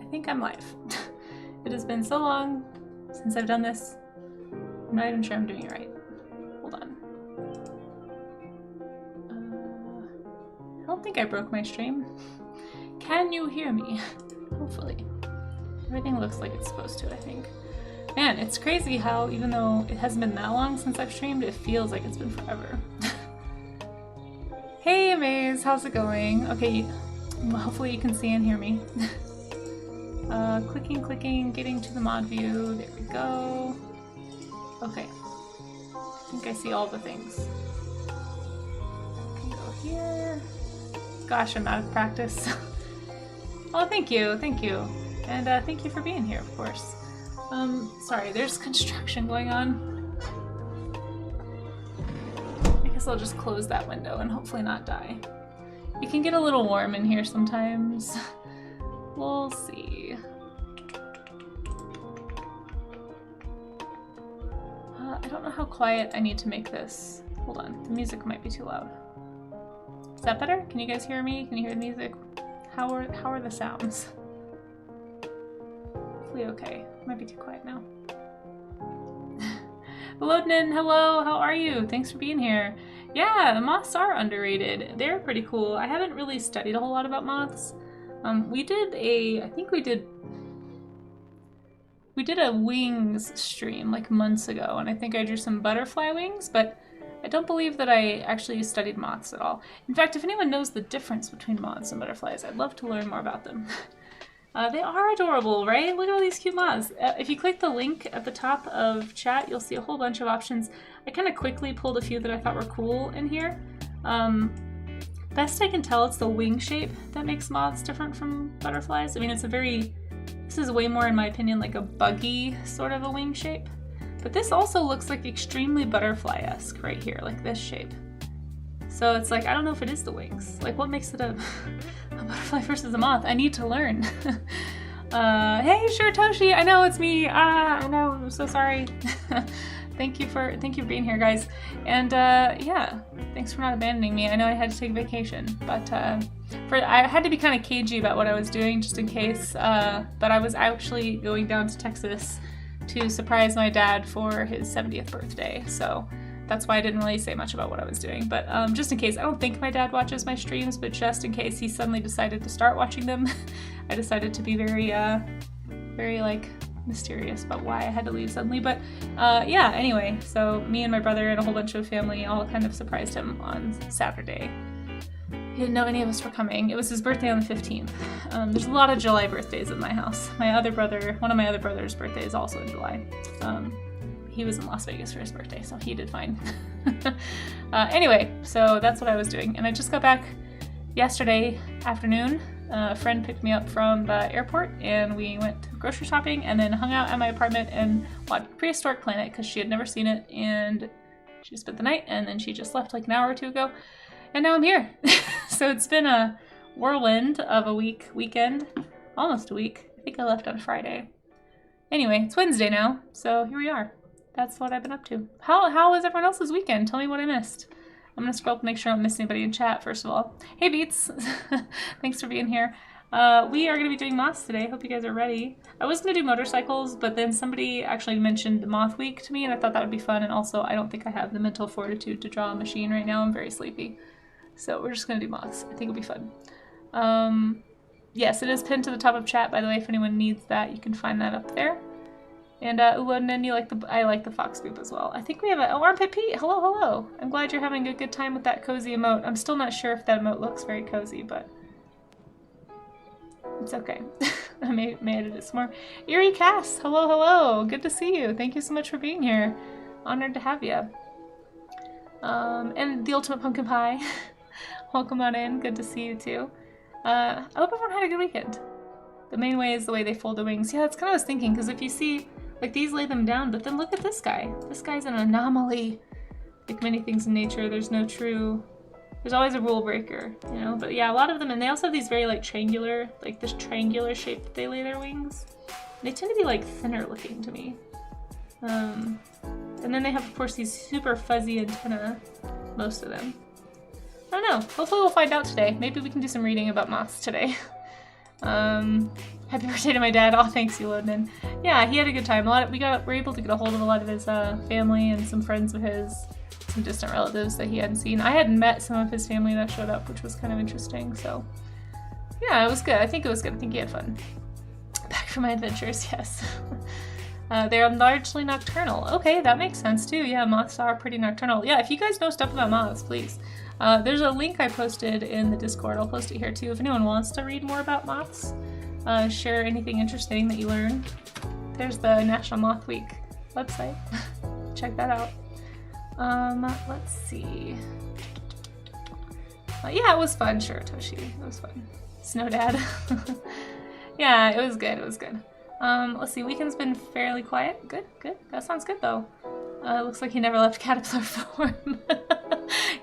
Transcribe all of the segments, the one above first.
think I'm live. It has been so long since I've done this. I'm not even sure I'm doing it right. Hold on. I don't think I broke my stream. Can you hear me? Hopefully. Everything looks like it's supposed to, I think. Man, it's crazy how even though it hasn't been that long since I've streamed, it feels like it's been forever. Hey Amaze, how's it going? Okay, hopefully you can see and hear me. Clicking, getting to the mod view. There we go. Okay. I think I see all the things. I can go here. Gosh, I'm out of practice. Oh, thank you. And thank you for being here, of course. Sorry, there's construction going on. I guess I'll just close that window and hopefully not die. It can get a little warm in here sometimes. We'll see. I don't know how quiet I need to make this. Hold on, the music might be too loud. Is that better? Can you guys hear me? Can you hear the music? How are the sounds? Hopefully okay. Might be too quiet now. Hello, how are you? Thanks for being here. Yeah, the moths are underrated. They're pretty cool. I haven't really studied a whole lot about moths. We did a wings stream like months ago, and I think I drew some butterfly wings, but I don't believe that I actually studied moths at all. In fact, if anyone knows the difference between moths and butterflies, I'd love to learn more about them. They are adorable, right? Look at all these cute moths. If you click the link at the top of chat, you'll see a whole bunch of options. I kind of quickly pulled a few that I thought were cool in here. Best I can tell, it's the wing shape that makes moths different from butterflies. I mean, this is way more, in my opinion, like a buggy sort of a wing shape. But this also looks like extremely butterfly-esque right here, like this shape. So it's like, I don't know if it is the wings. Like, what makes it a butterfly versus a moth? I need to learn. Hey, Shiratoshi, I know it's me. I know, I'm so sorry. Thank you for being here, guys. And yeah, thanks for not abandoning me. I know I had to take a vacation, but I had to be kind of cagey about what I was doing just in case. But I was actually going down to Texas to surprise my dad for his 70th birthday. So that's why I didn't really say much about what I was doing. But just in case, I don't think my dad watches my streams, but just in case he suddenly decided to start watching them, I decided to be very like mysterious about why I had to leave suddenly. But yeah, anyway, so me and my brother and a whole bunch of family all kind of surprised him on Saturday. He didn't know any of us were coming. It was his birthday on the 15th. There's a lot of July birthdays in my house. One of my other brother's birthday is also in July. He was in Las Vegas for his birthday, so he did fine. Anyway, so that's what I was doing. And I just got back yesterday afternoon. A friend picked me up from the airport and we went grocery shopping and then hung out at my apartment and watched Prehistoric Planet because she had never seen it, and she spent the night and then she just left like an hour or two ago. And now I'm here. So it's been a whirlwind of a weekend, almost a week. I think I left on Friday. Anyway, it's Wednesday now, so here we are. That's what I've been up to. How was everyone else's weekend? Tell me what I missed. I'm gonna scroll up and make sure I don't miss anybody in chat, first of all. Hey Beats! Thanks for being here. We are gonna be doing moths today. Hope you guys are ready. I was gonna do motorcycles, but then somebody actually mentioned Moth Week to me, and I thought that would be fun, and also I don't think I have the mental fortitude to draw a machine right now. I'm very sleepy. So we're just gonna do moths. I think it'll be fun. Yes, it is pinned to the top of chat, by the way. If anyone needs that, you can find that up there. And and then I like the fox group as well. I think we have Armpit Pete. Hello. I'm glad you're having a good time with that cozy emote. I'm still not sure if that emote looks very cozy, but it's okay. I may edit it some more. Eerie Cass, hello. Good to see you. Thank you so much for being here. Honored to have you. And the Ultimate Pumpkin Pie. Welcome on in. Good to see you too. I hope everyone had a good weekend. The main way is the way they fold the wings. Yeah, that's kind of what I was thinking, because if you see, like, these lay them down, but then look at this guy. This guy's an anomaly. Like many things in nature, there's always a rule breaker, you know? But yeah, a lot of them, and they also have these very, like, this triangular shape that they lay their wings. They tend to be, like, thinner looking to me. And then they have, of course, these super fuzzy antennae, most of them. I don't know. Hopefully we'll find out today. Maybe we can do some reading about moths today. Happy birthday to my dad. Oh, thanks, you loading in. Yeah, he had a good time. We were able to get a hold of a lot of his family and some friends of his, some distant relatives that he hadn't seen. I hadn't met some of his family that showed up, which was kind of interesting. So yeah, it was good. I think it was good. I think he had fun. Back for my adventures, yes. They're largely nocturnal. Okay, that makes sense too. Yeah, moths are pretty nocturnal. Yeah, if you guys know stuff about moths, please. There's a link I posted in the Discord. I'll post it here too. If anyone wants to read more about moths, share anything interesting that you learn. There's the National Moth Week website. Check that out. Let's see. Yeah, it was fun. Sure, Toshi. It was fun. Snow Dad. Yeah, it was good. It was good. Let's see. Weekend's been fairly quiet. Good, good. That sounds good though. Looks like he never left caterpillar form.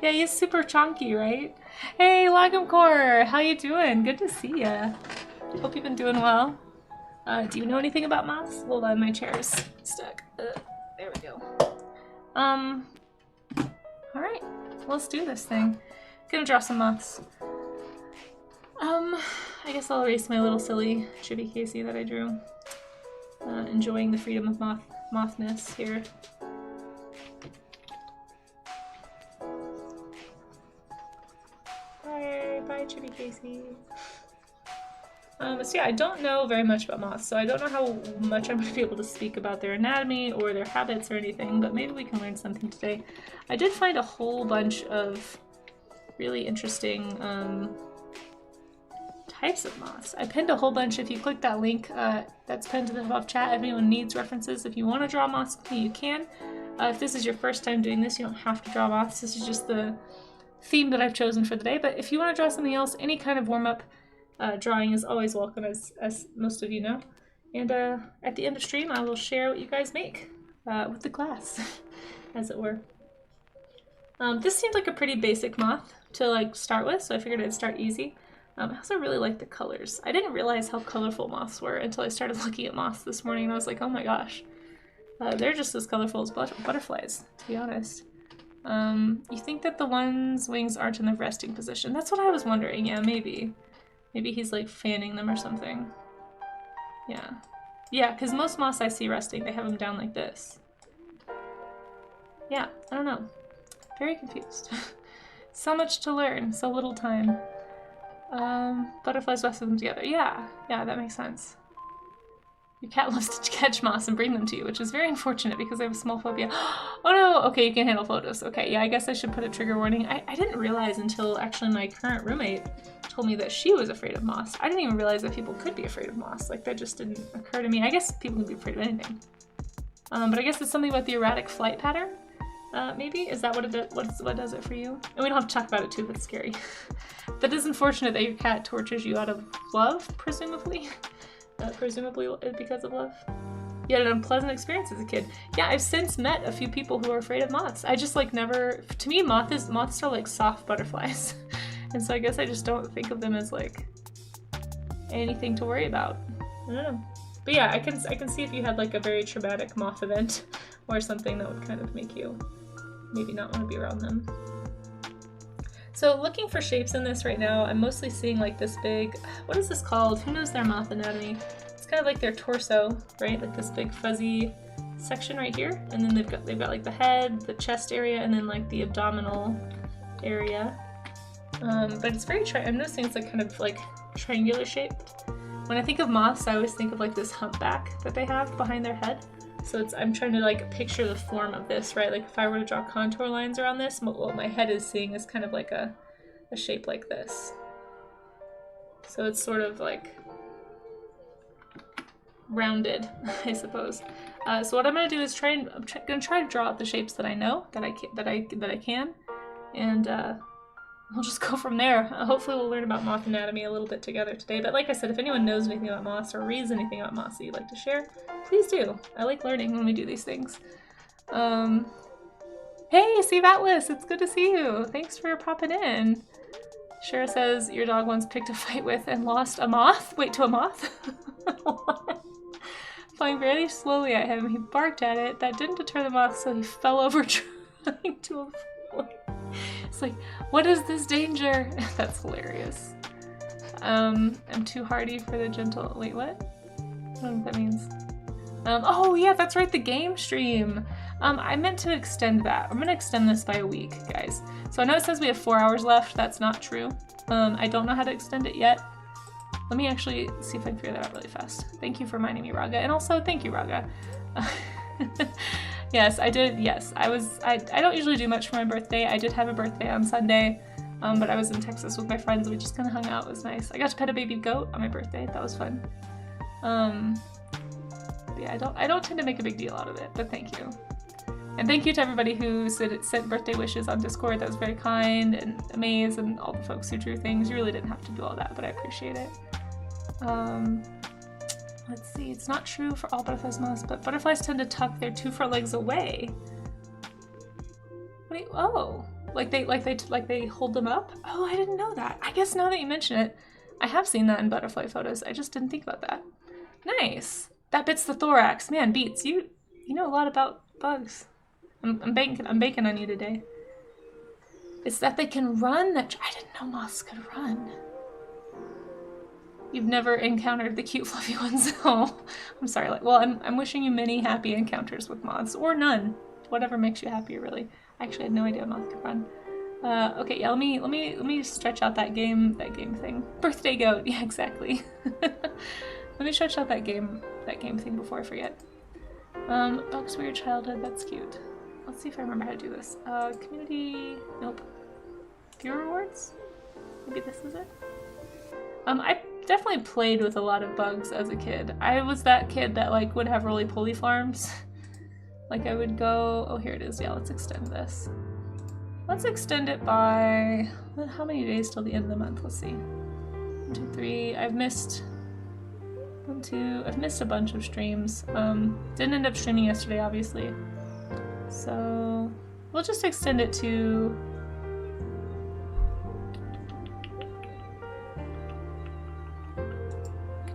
Yeah, he's super chunky, right? Hey, Lagumcore, how you doing? Good to see ya. Hope you've been doing well. Do you know anything about moths? Hold on, my chair's stuck. There we go. All right, let's do this thing. Gonna draw some moths. I guess I'll erase my little silly chibi Casey that I drew. Enjoying the freedom of mothness here. Bye, Chibi Casey. So yeah, I don't know very much about moths, so I don't know how much I'm going to be able to speak about their anatomy or their habits or anything, but maybe we can learn something today. I did find a whole bunch of really interesting types of moths. I pinned a whole bunch. If you click that link that's pinned to the above chat, if anyone needs references, if you want to draw moths with me, you can. If this is your first time doing this, you don't have to draw moths. This is just the theme that I've chosen for the day, but if you want to draw something else, any kind of warm-up drawing is always welcome, as most of you know. And at the end of stream, I will share what you guys make with the class, as it were. This seemed like a pretty basic moth to like start with, so I figured I'd start easy. I also really like the colors. I didn't realize how colorful moths were until I started looking at moths this morning, and I was like, oh my gosh. They're just as colorful as butterflies, to be honest. You think that the one's wings aren't in the resting position? That's what I was wondering. Yeah, maybe. Maybe he's like fanning them or something. Yeah. Yeah, because most moths I see resting, they have them down like this. Yeah, I don't know. Very confused. So much to learn, so little time. Butterflies rest them together. Yeah, that makes sense. Your cat loves to catch moths and bring them to you, which is very unfortunate because I have a small phobia. Oh no! Okay, you can handle photos. Okay, yeah, I guess I should put a trigger warning. I didn't realize until actually my current roommate told me that she was afraid of moths. I didn't even realize that people could be afraid of moths. Like, that just didn't occur to me. I guess people can be afraid of anything. But I guess it's something about the erratic flight pattern. Maybe? Is that what what does it for you? And we don't have to talk about it too, but it's scary. That is unfortunate that your cat tortures you out of love, presumably. Presumably because of love. You had an unpleasant experience as a kid. Yeah, I've since met a few people who are afraid of moths. I just like never, to me moths are like soft butterflies. And so I guess I just don't think of them as like anything to worry about. I don't know. But yeah, I can see if you had like a very traumatic moth event or something that would kind of make you maybe not want to be around them. So looking for shapes in this right now, I'm mostly seeing like this big, what is this called? Who knows their moth anatomy? It's kind of like their torso, right? Like this big fuzzy section right here. And then they've got like the head, the chest area, and then like the abdominal area. But it's very, I'm noticing it's like kind of like triangular shaped. When I think of moths, I always think of like this humpback that they have behind their head. So I'm trying to like picture the form of this, right? Like if I were to draw contour lines around this, what my head is seeing is kind of like a shape like this. So it's sort of like rounded, I suppose. So what I'm gonna do is I'm gonna try to draw out the shapes that I know, that I can, and we'll just go from there. Hopefully we'll learn about moth anatomy a little bit together today. But like I said, if anyone knows anything about moths or reads anything about moths that you'd like to share, please do. I like learning when we do these things. Hey, Steve Atlas, it's good to see you. Thanks for popping in. Shara says your dog once picked a fight with and lost a moth. Wait, to a moth? Flying very slowly at him, he barked at it. That didn't deter the moth, so he fell over trying to avoid. It's like, what is this danger? That's hilarious. I'm too hardy for the gentle. Wait, what? I don't know what that means. Oh yeah, that's right, the game stream. I meant to extend that. I'm gonna extend this by a week, guys. So I know it says we have 4 hours left. That's not true. I don't know how to extend it yet. Let me actually see if I can figure that out really fast. Thank you for reminding me, Raga. And also, thank you, Raga. Yes, I did. Yes, I don't usually do much for my birthday. I did have a birthday on Sunday, but I was in Texas with my friends. We just kind of hung out. It was nice. I got to pet a baby goat on my birthday. That was fun. Yeah, I don't tend to make a big deal out of it, but thank you. And thank you to everybody who sent birthday wishes on Discord. That was very kind, and Amaze and all the folks who drew things. You really didn't have to do all that, but I appreciate it. Let's see, it's not true for all butterflies moths, but butterflies tend to tuck their 2 front legs away. Wait, oh, like they hold them up? Oh, I didn't know that. I guess now that you mention it, I have seen that in butterfly photos. I just didn't think about that. Nice. That bits the thorax. Man, Beats, you know a lot about bugs. I'm banking on you today. It's that they can run. I didn't know moths could run. You've never encountered the cute fluffy ones. Oh, I'm sorry. Well, I'm wishing you many happy encounters with moths, or none. Whatever makes you happier, really. I actually had no idea a moth could run. Okay, yeah. Let me stretch out that game thing. Birthday goat. Yeah, exactly. Let me stretch out that game thing before I forget. Bugs Weird Childhood. That's cute. Let's see if I remember how to do this. Community. Nope. View rewards. Maybe this is it. I definitely played with a lot of bugs as a kid. I was that kid that like would have roly-poly farms. Like I would go, oh here it is, yeah, let's extend this. Let's extend it by, how many days till the end of the month? Let's see. 1, 2, 3, I've missed a bunch of streams. Didn't end up streaming yesterday, obviously. So we'll just extend it to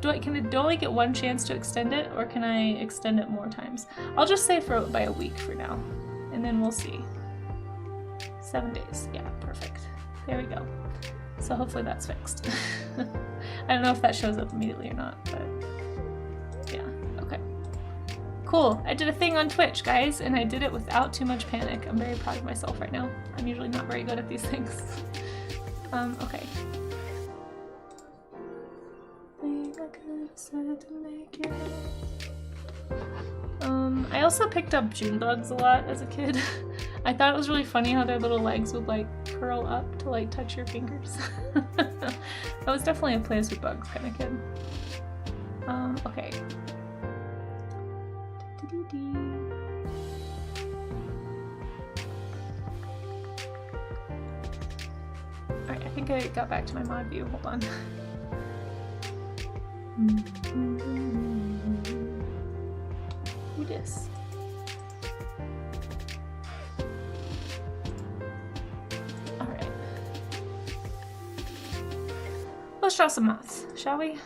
do I only get 1 chance to extend it, or can I extend it more times? I'll just say by a week for now, and then we'll see. 7 days, yeah, perfect. There we go. So hopefully that's fixed. I don't know if that shows up immediately or not, but yeah, okay. Cool, I did a thing on Twitch, guys, and I did it without too much panic. I'm very proud of myself right now. I'm usually not very good at these things. Okay. I also picked up June bugs a lot as a kid. I thought it was really funny how their little legs would like curl up to like touch your fingers. I was definitely a plays with bugs kind of kid. Okay. Alright, I think I got back to my mod view. Hold on. Who dis? Alright. Let's draw some moths, shall we?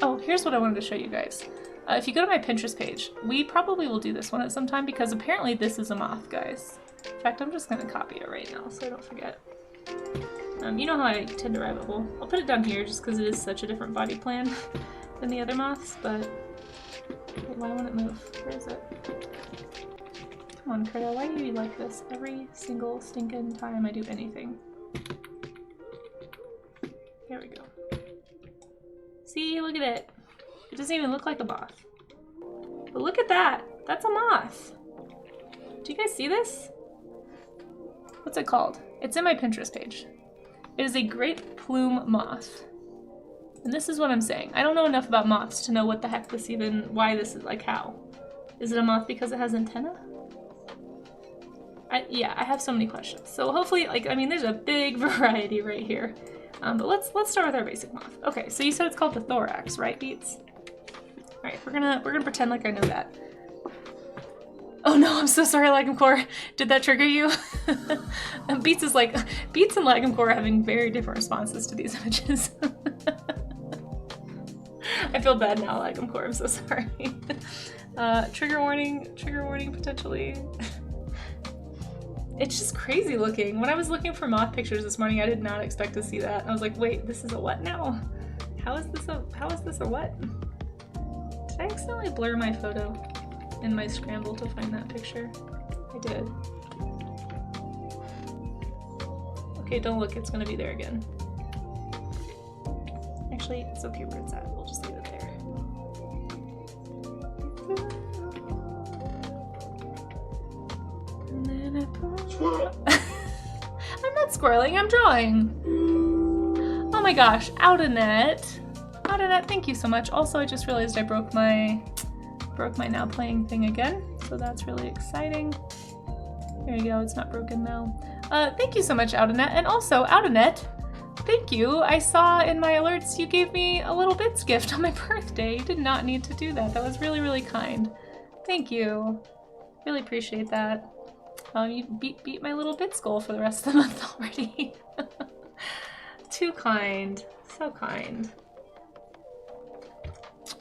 Oh, here's what I wanted to show you guys. If you go to my Pinterest page, we probably will do this one at some time because apparently this is a moth, guys. In fact, I'm just gonna copy it right now so I don't forget. You know how I tend to rabbit hole. I'll put it down here just because it is such a different body plan than the other moths, but wait, why won't it move? Where is it? Come on, Critter, why do you like this every single stinking time I do anything? There we go. See, look at it. It doesn't even look like a moth. But look at that. That's a moth. Do you guys see this? What's it called? It's in my Pinterest page. It is a great plume moth. And this is what I'm saying. I don't know enough about moths to know what the heck this even, why this is, like how. Is it a moth because it has antenna? Yeah, I have so many questions. So hopefully, like, I mean, there's a big variety right here. But let's start with our basic moth. Okay, so you said it's called the thorax, right, Beats? All right, we're gonna pretend like I know that. Oh no, I'm so sorry, Lagomcore. Did that trigger you? Beats is like, Beats and Lagomcore are having very different responses to these images. I feel bad now, Lagomcore, I'm so sorry. Trigger warning potentially. It's just crazy looking. When I was looking for moth pictures this morning, I did not expect to see that. I was like, wait, this is a what now? How is this a what? Did I accidentally blur my photo in my scramble to find that picture? I did. Okay, don't look, it's gonna be there again. Actually, it's okay where it's at. We'll just leave it there. And then I I'm not squirreling, I'm drawing. Oh my gosh, Oudanet. Oudanet, thank you so much. Also, I just realized I broke my now playing thing again, so that's really exciting. There you go, it's not broken now. Thank you so much, Oudanet. And also, Oudanet, thank you. I saw in my alerts you gave me a little bits gift on my birthday. You did not need to do that. That was really, really kind. Thank you. Really appreciate that. You beat my little bits goal for the rest of the month already. Too kind. So kind.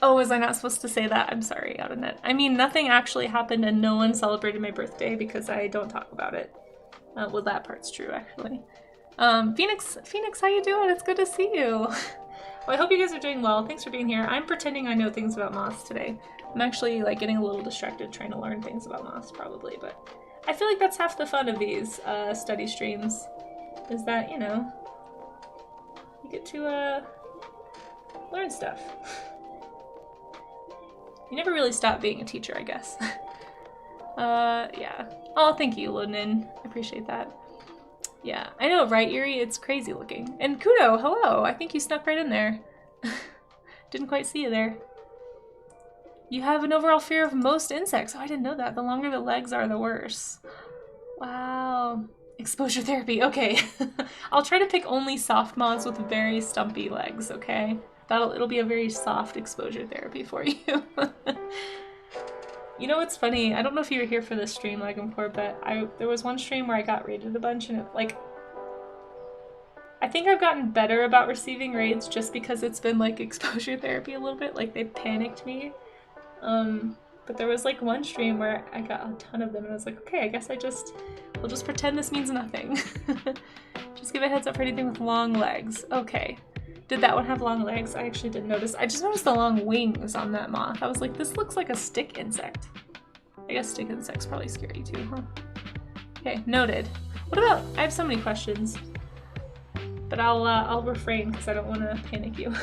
Oh, was I not supposed to say that? I'm sorry, Oudanet. I mean, nothing actually happened and no one celebrated my birthday because I don't talk about it. Well, that part's true, actually. Phoenix, how you doing? It's good to see you. Well, I hope you guys are doing well. Thanks for being here. I'm pretending I know things about moths today. I'm actually like getting a little distracted trying to learn things about moths probably, but I feel like that's half the fun of these study streams, is that, you know, you get to learn stuff. You never really stop being a teacher, I guess. Yeah. Oh, thank you, Lunin. I appreciate that. Yeah, I know, right, Yuri? It's crazy looking. And Kudo, hello! I think you snuck right in there. Didn't quite see you there. You have an overall fear of most insects. Oh, I didn't know that. The longer the legs are, the worse. Wow. Exposure therapy. Okay. I'll try to pick only soft moths with very stumpy legs, okay? It'll be a very soft exposure therapy for you. You know what's funny? I don't know if you were here for this stream, Lagomcore, but there was one stream where I got raided a bunch, and I think I've gotten better about receiving raids just because it's been like exposure therapy a little bit. Like they panicked me. But there was like one stream where I got a ton of them, and I was like, okay, I guess we'll just pretend this means nothing. Just give a heads up for anything with long legs. Okay. Did that one have long legs? I actually didn't notice. I just noticed the long wings on that moth. I was like, this looks like a stick insect. I guess stick insect's probably scary too, huh? Okay, noted. What about, I have so many questions, but I'll refrain because I don't want to panic you.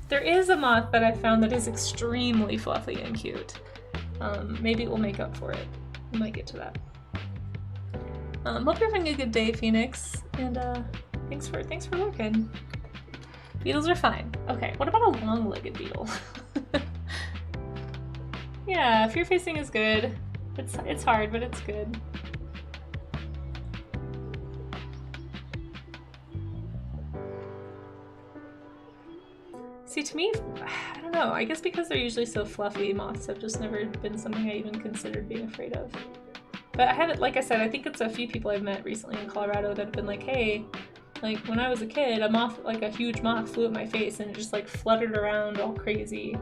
There is a moth that I found that is extremely fluffy and cute. Maybe it will make up for it. We might get to that. Hope you're having a good day, Phoenix, and thanks for looking. Beetles are fine. Okay, what about a long-legged beetle? Yeah, fear facing is good. It's hard, but it's good. See, to me, I don't know, I guess because they're usually so fluffy, moths have just never been something I even considered being afraid of. But I haven't, like I said, I think it's a few people I've met recently in Colorado that have been like, hey, like when I was a kid, a moth, like a huge moth flew at my face and it just like fluttered around all crazy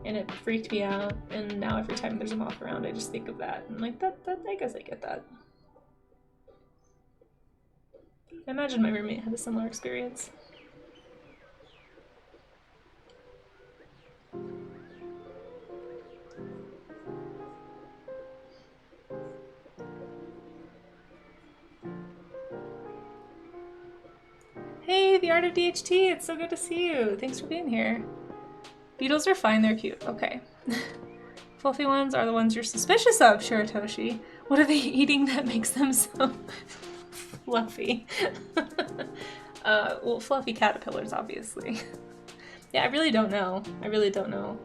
and it freaked me out. And now every time there's a moth around, I just think of that. And like, that I guess I get that. I imagine my roommate had a similar experience. Hey, the Art of DHT, it's so good to see you. Thanks for being here. Beetles are fine, they're cute. Okay. Fluffy ones are the ones you're suspicious of, Shiratoshi. What are they eating that makes them so fluffy? Well, fluffy caterpillars, obviously. Yeah, I really don't know. I really don't know.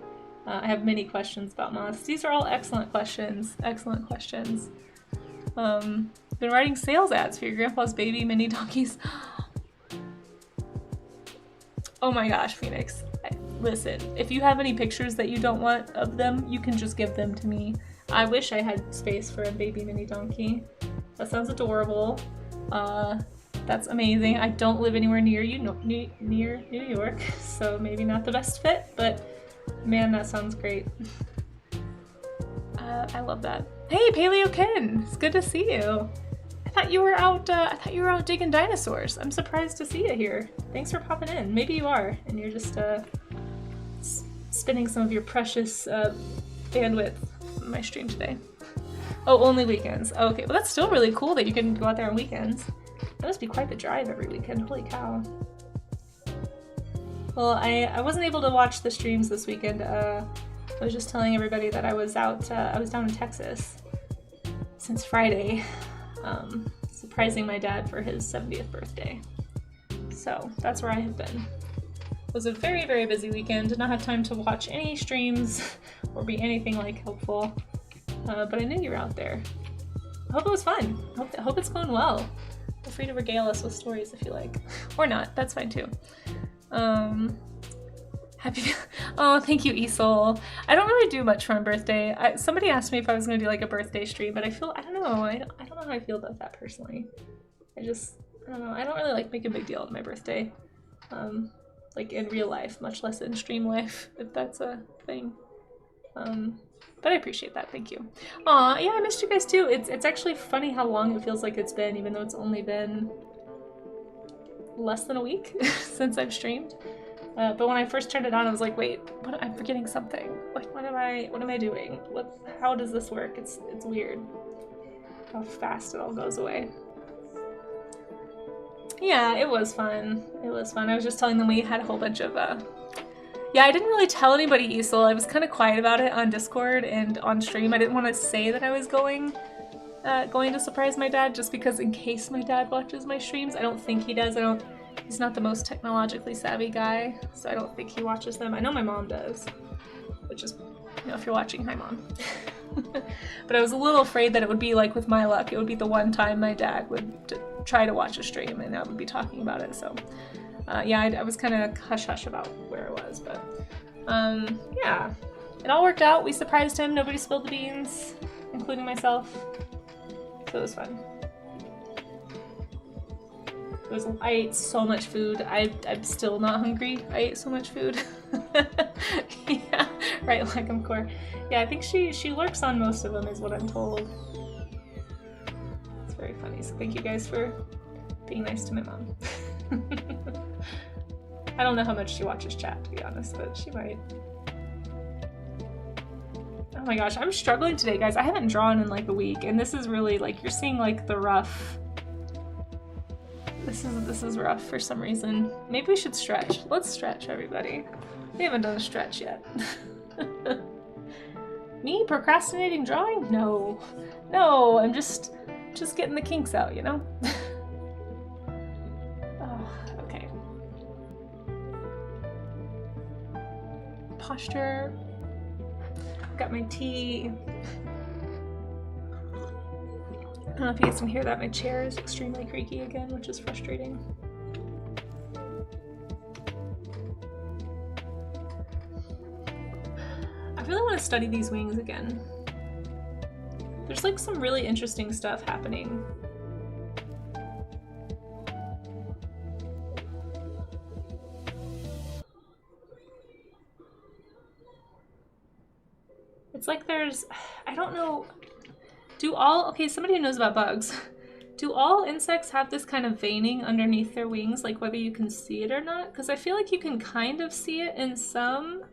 I have many questions about moths. These are all excellent questions. Excellent questions. Been writing sales ads for your grandpa's baby mini donkeys. Oh my gosh, Phoenix. listen, if you have any pictures that you don't want of them, you can just give them to me. I wish I had space for a baby mini donkey. That sounds adorable. That's amazing. I don't live anywhere near near New York, so maybe not the best fit, but man, that sounds great. I love that. Hey, Paleo Ken, it's good to see you. I thought you were out digging dinosaurs. I'm surprised to see you here. Thanks for popping in. Maybe you are, and you're just spending some of your precious bandwidth on my stream today. Oh, only weekends. Okay, well that's still really cool that you can go out there on weekends. That must be quite the drive every weekend. Holy cow. Well, I wasn't able to watch the streams this weekend. I was just telling everybody that I was out. I was down in Texas since Friday, surprising my dad for his 70th birthday. So that's where I have been. It was a very, very busy weekend. Did not have time to watch any streams or be anything like helpful. But I knew you were out there. I hope it was fun. I hope it's going well. Feel free to regale us with stories if you like. Or not, that's fine too. Oh, thank you, Esol. I don't really do much for my birthday. Somebody asked me if I was gonna do like a birthday stream, but I don't know. I don't know how I feel about that personally. I don't know. I don't really like make a big deal of my birthday. Like in real life, much less in stream life, if that's a thing. But I appreciate that, thank you. Aw, yeah, I missed you guys too. It's actually funny how long it feels like it's been, even though it's only been less than a week since I've streamed. But when I first turned it on, I was like, wait, I'm forgetting something. Like, what am I doing? How does this work? It's weird how fast it all goes away. Yeah, it was fun. It was fun. I was just telling them we had a whole bunch of, yeah, I didn't really tell anybody, Esol. I was kind of quiet about it on Discord and on stream. I didn't want to say that I was going to surprise my dad, just because in case my dad watches my streams. I don't think he does. He's not the most technologically savvy guy, so I don't think he watches them. I know my mom does, which is, you know, if you're watching, hi mom. But I was a little afraid that it would be like with my luck. It would be the one time my dad would try to watch a stream and I would be talking about it, so. Yeah, I was kind of hush-hush about where I was, but yeah, it all worked out. We surprised him. Nobody spilled the beans, including myself, so it was fun. I ate so much food. I'm still not hungry. I ate so much food. Yeah, right, like I'm core. Yeah, I think she lurks on most of them is what I'm told. It's very funny, so thank you guys for being nice to my mom. I don't know how much she watches chat, to be honest, but she might. Oh my gosh, I'm struggling today, guys. I haven't drawn in like a week, and this is really like, you're seeing like the rough. This is rough for some reason. Maybe we should stretch. Let's stretch, everybody. We haven't done a stretch yet. Me procrastinating drawing? No. No, I'm just getting the kinks out, you know? Posture. Got my tea. I don't know if you guys can hear that. My chair is extremely creaky again, which is frustrating. I really want to study these wings again. There's like some really interesting stuff happening. It's like there's, I don't know, okay, somebody who knows about bugs, do all insects have this kind of veining underneath their wings, like whether you can see it or not? Because I feel like you can kind of see it in some,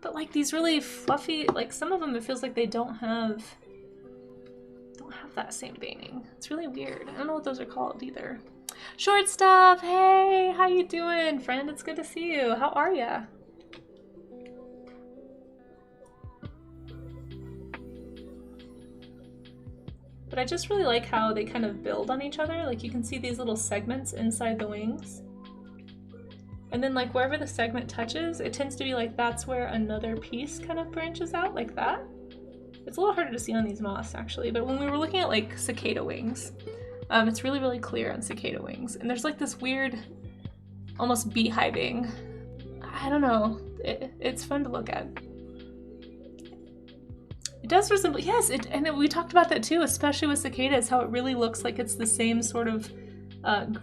but like these really fluffy, like some of them it feels like they don't have that same veining. It's really weird. I don't know what those are called either. Short Stuff, hey, how you doing, friend? It's good to see you. How are ya? But I just really like how they kind of build on each other. Like you can see these little segments inside the wings. And then like wherever the segment touches, it tends to be like that's where another piece kind of branches out like that. It's a little harder to see on these moths actually, but when we were looking at like cicada wings, it's really, really clear on cicada wings. And there's like this weird, almost beehiving. I don't know. It's fun to look at. It does resemble, yes, we talked about that too, especially with cicadas, how it really looks like it's the same sort of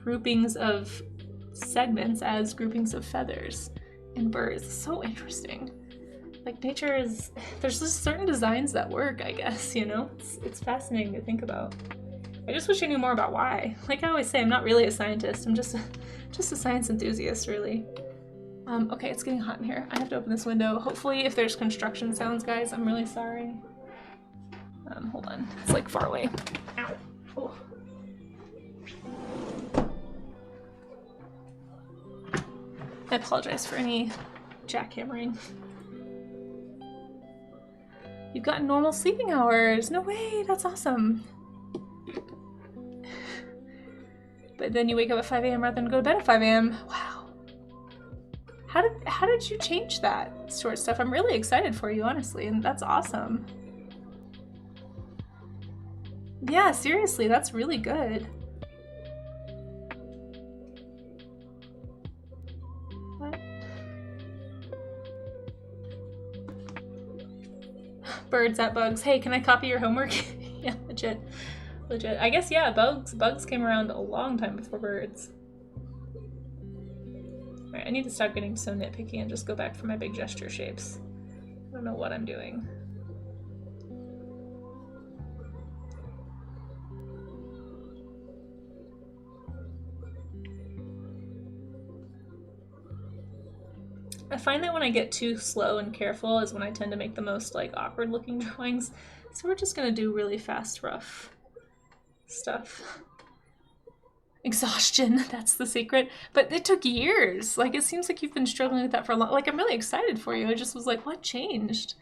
groupings of segments as groupings of feathers in birds. It's so interesting. Like nature is, there's just certain designs that work, I guess, you know? It's fascinating to think about. I just wish I knew more about why. Like I always say, I'm not really a scientist. I'm just a science enthusiast, really. Okay, it's getting hot in here. I have to open this window. Hopefully, if there's construction sounds, guys, I'm really sorry. Hold on. It's like far away. Ow. Oh. I apologize for any jackhammering. You've got normal sleeping hours. No way, that's awesome. But then you wake up at 5 a.m. rather than go to bed at 5 a.m. Wow. How did you change that sort of stuff? I'm really excited for you, honestly, and that's awesome. Yeah, seriously, that's really good. What? Birds at bugs. Hey, can I copy your homework? Yeah, legit. Legit. I guess, yeah, bugs came around a long time before birds. Alright, I need to stop getting so nitpicky and just go back for my big gesture shapes. I don't know what I'm doing. I find that when I get too slow and careful is when I tend to make the most like awkward looking drawings. So we're just gonna do really fast, rough stuff. Exhaustion, that's the secret. But it took years. Like, it seems like you've been struggling with that for a long... Like, I'm really excited for you. I just was like, what changed?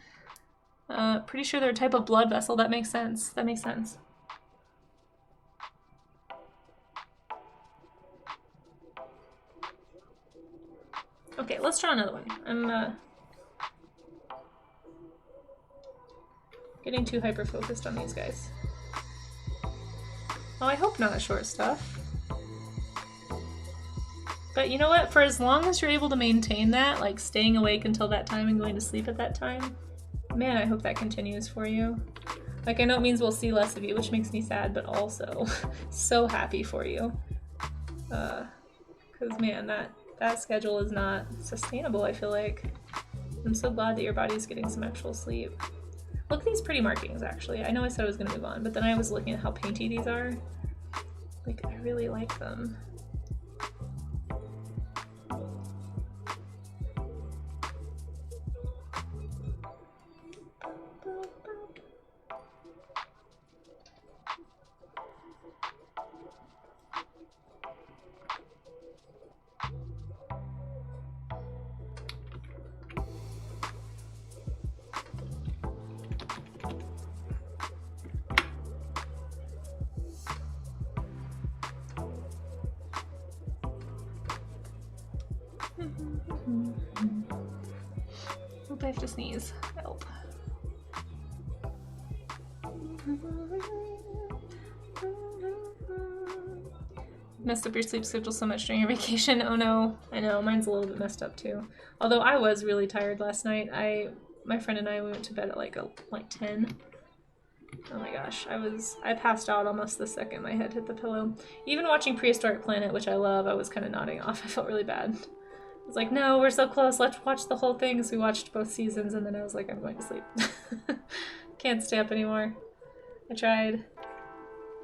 Pretty sure they're a type of blood vessel. That makes sense. That makes sense. Okay, let's draw another one. I'm, getting too hyper-focused on these guys. Oh, I hope not short stuff. But you know what? For as long as you're able to maintain that, like staying awake until that time and going to sleep at that time, man, I hope that continues for you. Like, I know it means we'll see less of you, which makes me sad, but also so happy for you. Because, man, that schedule is not sustainable, I feel like. I'm so glad that your body's getting some actual sleep. Look at these pretty markings, actually. I know I said I was going to move on, but then I was looking at how painty these are. Like, I really like them. Hope I have to sneeze. Help. Messed up your sleep schedule so much during your vacation. Oh no. I know, mine's a little bit messed up too. Although I was really tired last night. My friend and I, we went to bed at like 10. Oh my gosh, I passed out almost the second my head hit the pillow. Even watching Prehistoric Planet, which I love, I was kind of nodding off. I felt really bad. I was like, no, we're so close, let's watch the whole thing. So we watched both seasons and then I was like, I'm going to sleep. Can't stay up anymore. I tried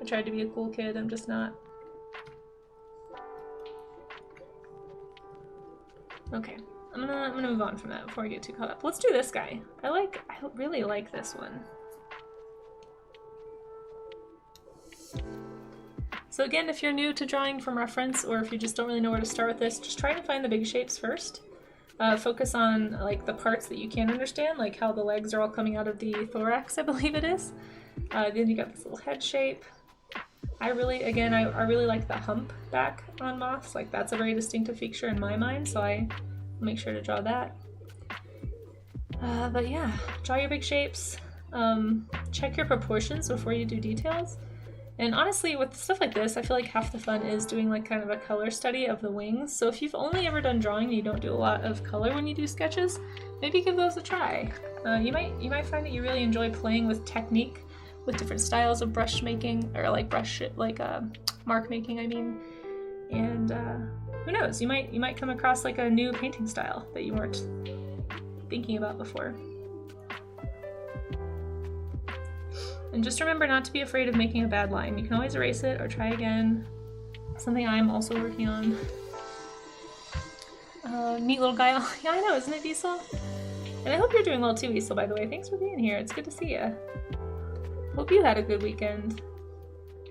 to be a cool kid, I'm just not. Okay, I'm gonna move on from that before I get too caught up. Let's do this guy. I really like this one. So again, if you're new to drawing from reference, or if you just don't really know where to start with this, just try to find the big shapes first. Focus on like the parts that you can understand, like how the legs are all coming out of the thorax, I believe it is. Then you got this little head shape. I really like the hump back on moths. Like, that's a very distinctive feature in my mind, so I make sure to draw that. But yeah, draw your big shapes. Check your proportions before you do details. And honestly, with stuff like this, I feel like half the fun is doing like kind of a color study of the wings. So if you've only ever done drawing and you don't do a lot of color when you do sketches, maybe give those a try. You might find that you really enjoy playing with technique, with different styles of brush making, or like mark making, I mean. And who knows, you might come across like a new painting style that you weren't thinking about before. And just remember not to be afraid of making a bad line. You can always erase it or try again. Something I'm also working on. Neat little guy. Yeah, I know, isn't it, Diesel? And I hope you're doing well too, Diesel, by the way. Thanks for being here. It's good to see you. Hope you had a good weekend.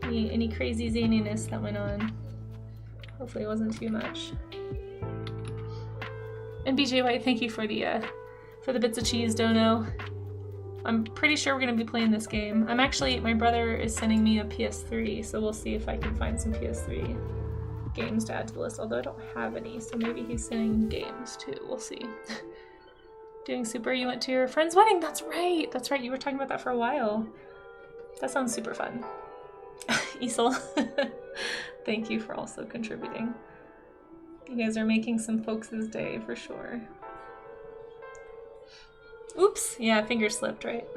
Any crazy zaniness that went on. Hopefully it wasn't too much. And BJ White, thank you for the bits of cheese, Dono. I'm pretty sure we're going to be playing this game. My brother is sending me a PS3, so we'll see if I can find some PS3 games to add to the list, although I don't have any, so maybe he's sending games too. We'll see. Doing super. You went to your friend's wedding. That's right. That's right. You were talking about that for a while. That sounds super fun. Isel, thank you for also contributing. You guys are making some folks' day for sure. Oops, yeah, finger slipped, right?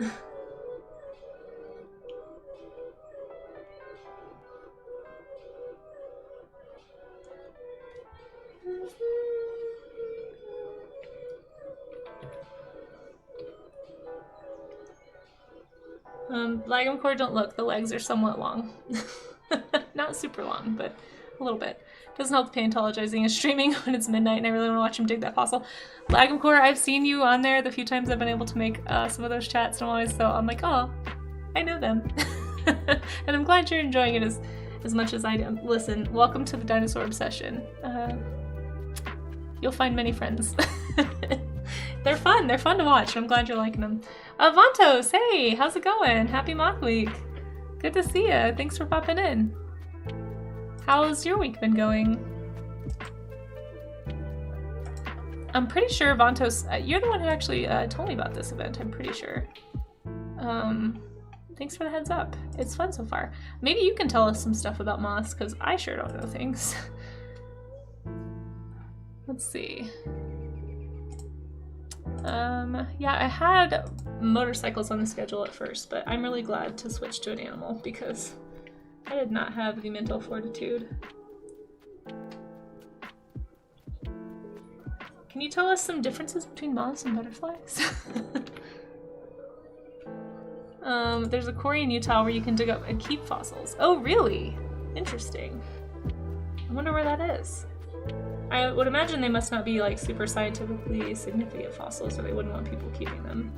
Lagum core, don't look, the legs are somewhat long. Not super long, but a little bit. Doesn't help the paleontologizing is streaming when it's midnight and I really want to watch him dig that fossil. Lagum core, I've seen you on there the few times I've been able to make some of those chats, and always, so I'm like, oh, I know them. And I'm glad you're enjoying it as much as I do. Listen, welcome to the dinosaur obsession. You'll find many friends. They're fun to watch. I'm glad you're liking them. Vantos, hey, how's it going? Happy Moth Week. Good to see you. Thanks for popping in. How's your week been going? I'm pretty sure, Vantos, you're the one who actually told me about this event, I'm pretty sure. Thanks for the heads up. It's fun so far. Maybe you can tell us some stuff about moths, because I sure don't know things. Let's see. Yeah, I had motorcycles on the schedule at first, but I'm really glad to switch to an animal because I did not have the mental fortitude. Can you tell us some differences between moths and butterflies? There's a quarry in Utah where you can dig up and keep fossils. Oh, really? Interesting. I wonder where that is. I would imagine they must not be like super scientifically significant fossils, or they wouldn't want people keeping them.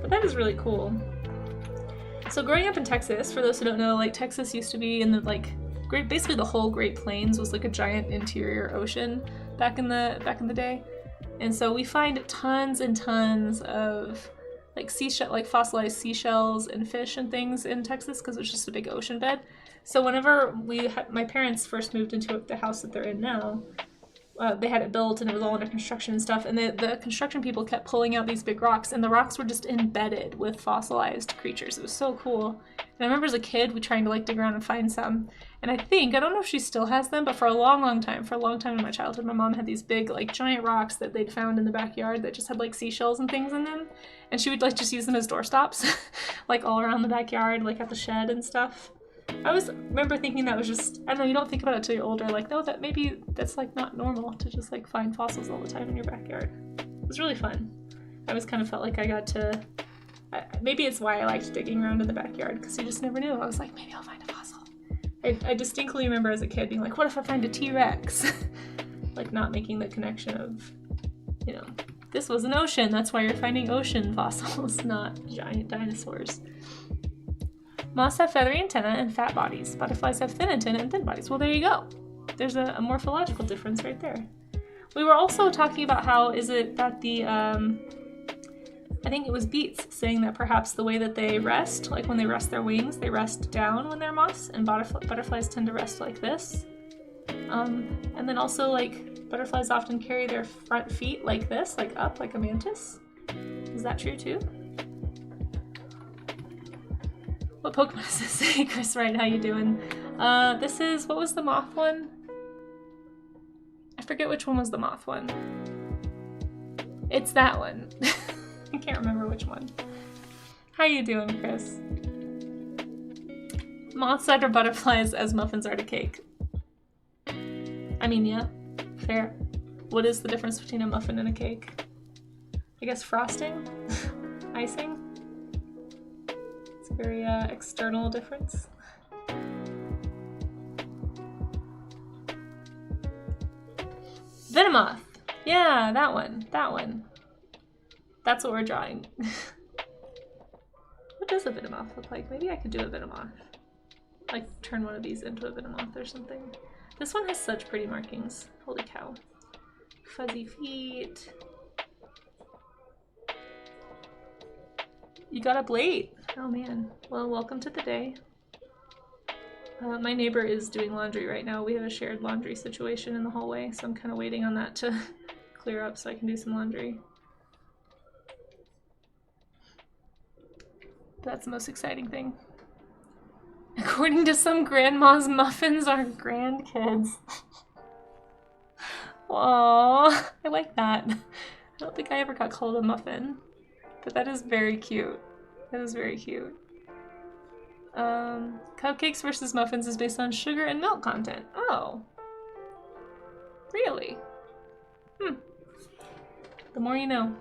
But that is really cool. So growing up in Texas, for those who don't know, like Texas used to be in the basically the whole Great Plains was like a giant interior ocean back in the day. And so we find tons and tons of like fossilized seashells and fish and things in Texas because it was just a big ocean bed. So whenever my parents first moved into the house that they're in now, they had it built and it was all under construction and stuff, and the construction people kept pulling out these big rocks, and the rocks were just embedded with fossilized creatures. It was so cool. And I remember as a kid we trying to like dig around and find some, and I don't know if she still has them, but for a long time in my childhood, my mom had these big like giant rocks that they'd found in the backyard that just had like seashells and things in them, and she would like just use them as doorstops like all around the backyard, like at the shed and stuff. I always remember thinking that was just, I don't know, you don't think about it till you're older, like, no, that maybe that's like not normal to just like find fossils all the time in your backyard. It was really fun. I always kind of felt like I got to, maybe it's why I liked digging around in the backyard, because you just never knew. I was like, maybe I'll find a fossil. I distinctly remember as a kid being like, what if I find a T-Rex? Like not making the connection of, you know, this was an ocean, that's why you're finding ocean fossils, not giant dinosaurs. Moths have feathery antennae and fat bodies. Butterflies have thin antennae and thin bodies. Well, there you go. There's a morphological difference right there. We were also talking about how is it that the, I think it was Beats saying that perhaps the way that they rest, like when they rest their wings, they rest down when they're moths, and butterflies tend to rest like this. And then also like butterflies often carry their front feet like this, like up, like a mantis. Is that true too? What Pokemon does this say? Chris Wright, how you doing? This is, what was the moth one? I forget which one was the moth one. It's that one. I can't remember which one. How you doing, Chris? Moths are to butterflies as muffins are to cake. I mean, yeah, fair. What is the difference between a muffin and a cake? I guess frosting? Icing? It's a very external difference. Venomoth! Yeah, that one. That one. That's what we're drawing. What does a Venomoth look like? Maybe I could do a Venomoth. Like, turn one of these into a Venomoth or something. This one has such pretty markings. Holy cow. Fuzzy feet. You got up late. Oh man. Well, welcome to the day. My neighbor is doing laundry right now. We have a shared laundry situation in the hallway, so I'm kind of waiting on that to clear up so I can do some laundry. That's the most exciting thing. According to some grandmas, muffins are grandkids. Aww, I like that. I don't think I ever got called a muffin, but that is very cute. That is very cute. Cupcakes versus muffins is based on sugar and milk content. Oh. Really? Hmm. The more you know.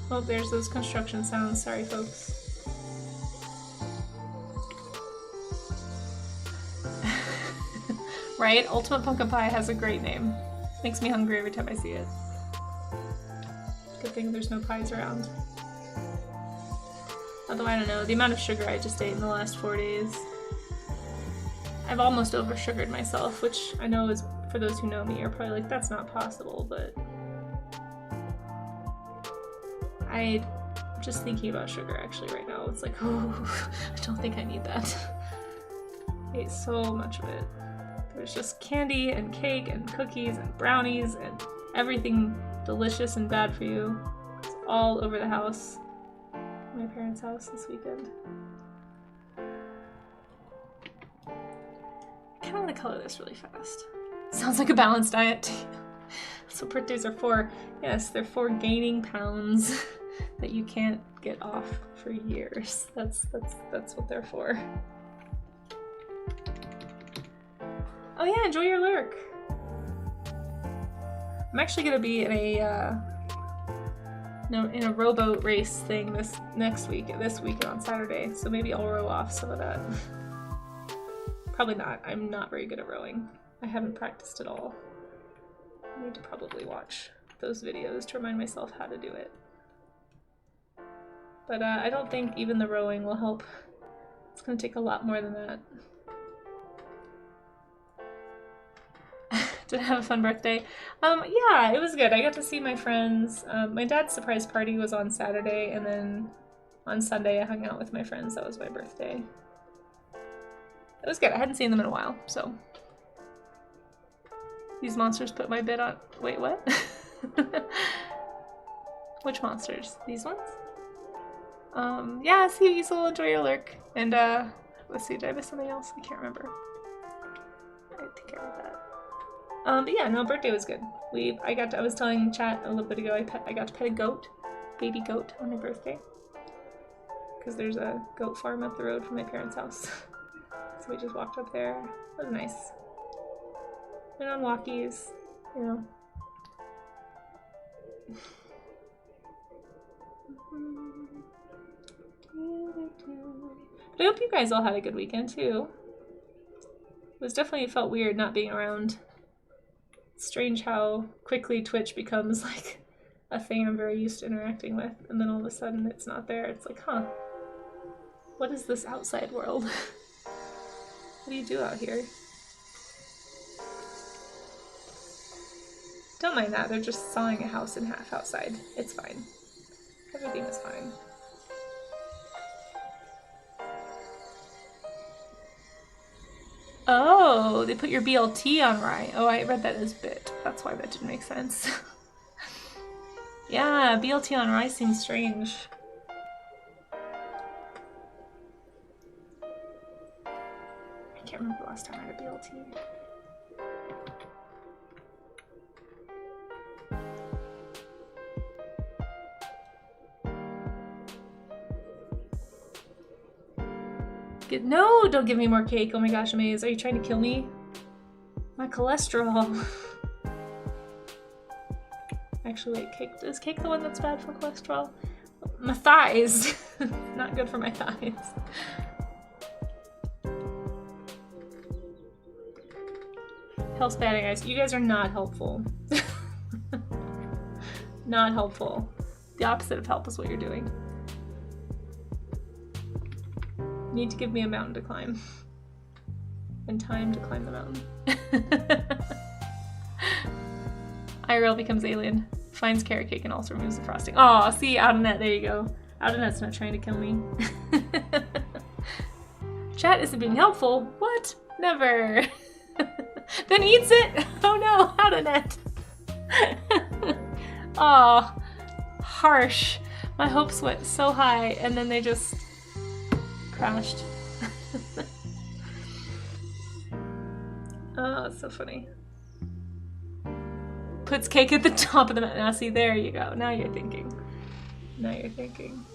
Oh, there's those construction sounds. Sorry, folks. Right? Ultimate Pumpkin Pie has a great name. Makes me hungry every time I see it. Good thing there's no pies around. Although, I don't know, the amount of sugar I just ate in the last 4 days. I've almost over-sugared myself, which I know is, for those who know me, are probably like, that's not possible, but I'm just thinking about sugar actually right now. It's like, oh, I don't think I need that. I ate so much of it. There's just candy and cake and cookies and brownies and everything delicious and bad for you. It's all over the house. My parents' house this weekend. I kind of want to color this really fast. Sounds like a balanced diet. That's what birthdays are for. Yes, they're for gaining pounds that you can't get off for years. That's what they're for. Oh yeah, enjoy your lurk. I'm actually gonna be in a rowboat race thing this weekend on Saturday, so maybe I'll row off some of that. Probably not. I'm not very good at rowing. I haven't practiced at all. I need to probably watch those videos to remind myself how to do it. But I don't think even the rowing will help. It's gonna take a lot more than that. Did I have a fun birthday? Yeah, it was good. I got to see my friends. My dad's surprise party was on Saturday, and then on Sunday I hung out with my friends. That was my birthday. It was good. I hadn't seen them in a while, so. These monsters put my bid on. Wait, what? Which monsters? These ones? Yeah, see you, Easel. Enjoy your lurk. And, let's see, did I miss something else? I can't remember. I think I read that. But yeah, no, birthday was good. I was telling chat a little bit ago, I got to pet a goat, baby goat, on my birthday. Because there's a goat farm up the road from my parents' house. So we just walked up there. It was nice. Went on walkies, you know. But I hope you guys all had a good weekend too. It felt weird not being around. It's strange how quickly Twitch becomes like a thing I'm very used to interacting with, and then all of a sudden it's not there. It's like, huh, what is this outside world? What do you do out here? Don't mind that, they're just sawing a house in half outside. It's fine. Everything is fine. Oh, they put your BLT on rye. Oh, I read that as bit. That's why that didn't make sense. Yeah, BLT on rye seems strange. I can't remember the last time I had a BLT. No, don't give me more cake. Oh my gosh, Amaze. Are you trying to kill me? My cholesterol. Actually, wait, cake, is cake the one that's bad for cholesterol? My thighs. Not good for my thighs. Health spatting, guys. You guys are not helpful. Not helpful. The opposite of help is what you're doing. You need to give me a mountain to climb. And time to climb the mountain. IRL becomes alien. Finds carrot cake and also removes the frosting. Aw, see, Out of Net, there you go. Out of Net's not trying to kill me. Chat isn't being helpful. What? Never. Then eats it. Oh no, Out of Net. Aw, harsh. My hopes went so high and then they just crashed. Oh, it's so funny. Puts cake at the top of the mountain. Now see, there you go. Now you're thinking. Now you're thinking.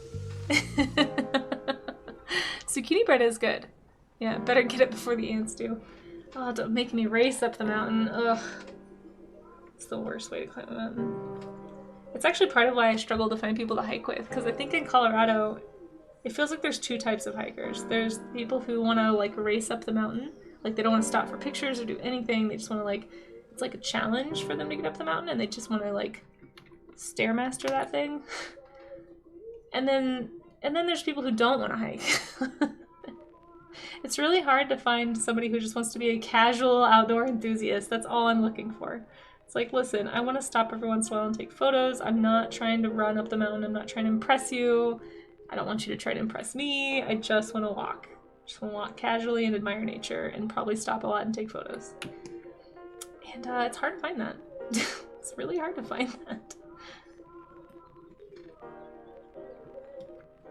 Zucchini bread is good. Yeah, better get it before the ants do. Oh, don't make me race up the mountain. Ugh. It's the worst way to climb a mountain. It's actually part of why I struggle to find people to hike with, because I think in Colorado, it feels like there's two types of hikers. There's people who want to like race up the mountain. Like they don't want to stop for pictures or do anything. They just want to like, it's like a challenge for them to get up the mountain and they just want to like stairmaster that thing. And then there's people who don't want to hike. It's really hard to find somebody who just wants to be a casual outdoor enthusiast. That's all I'm looking for. It's like, listen, I want to stop every once in a while and take photos. I'm not trying to run up the mountain. I'm not trying to impress you. I don't want you to try to impress me. I just want to walk. Just want to walk casually and admire nature and probably stop a lot and take photos. And it's hard to find that. It's really hard to find that.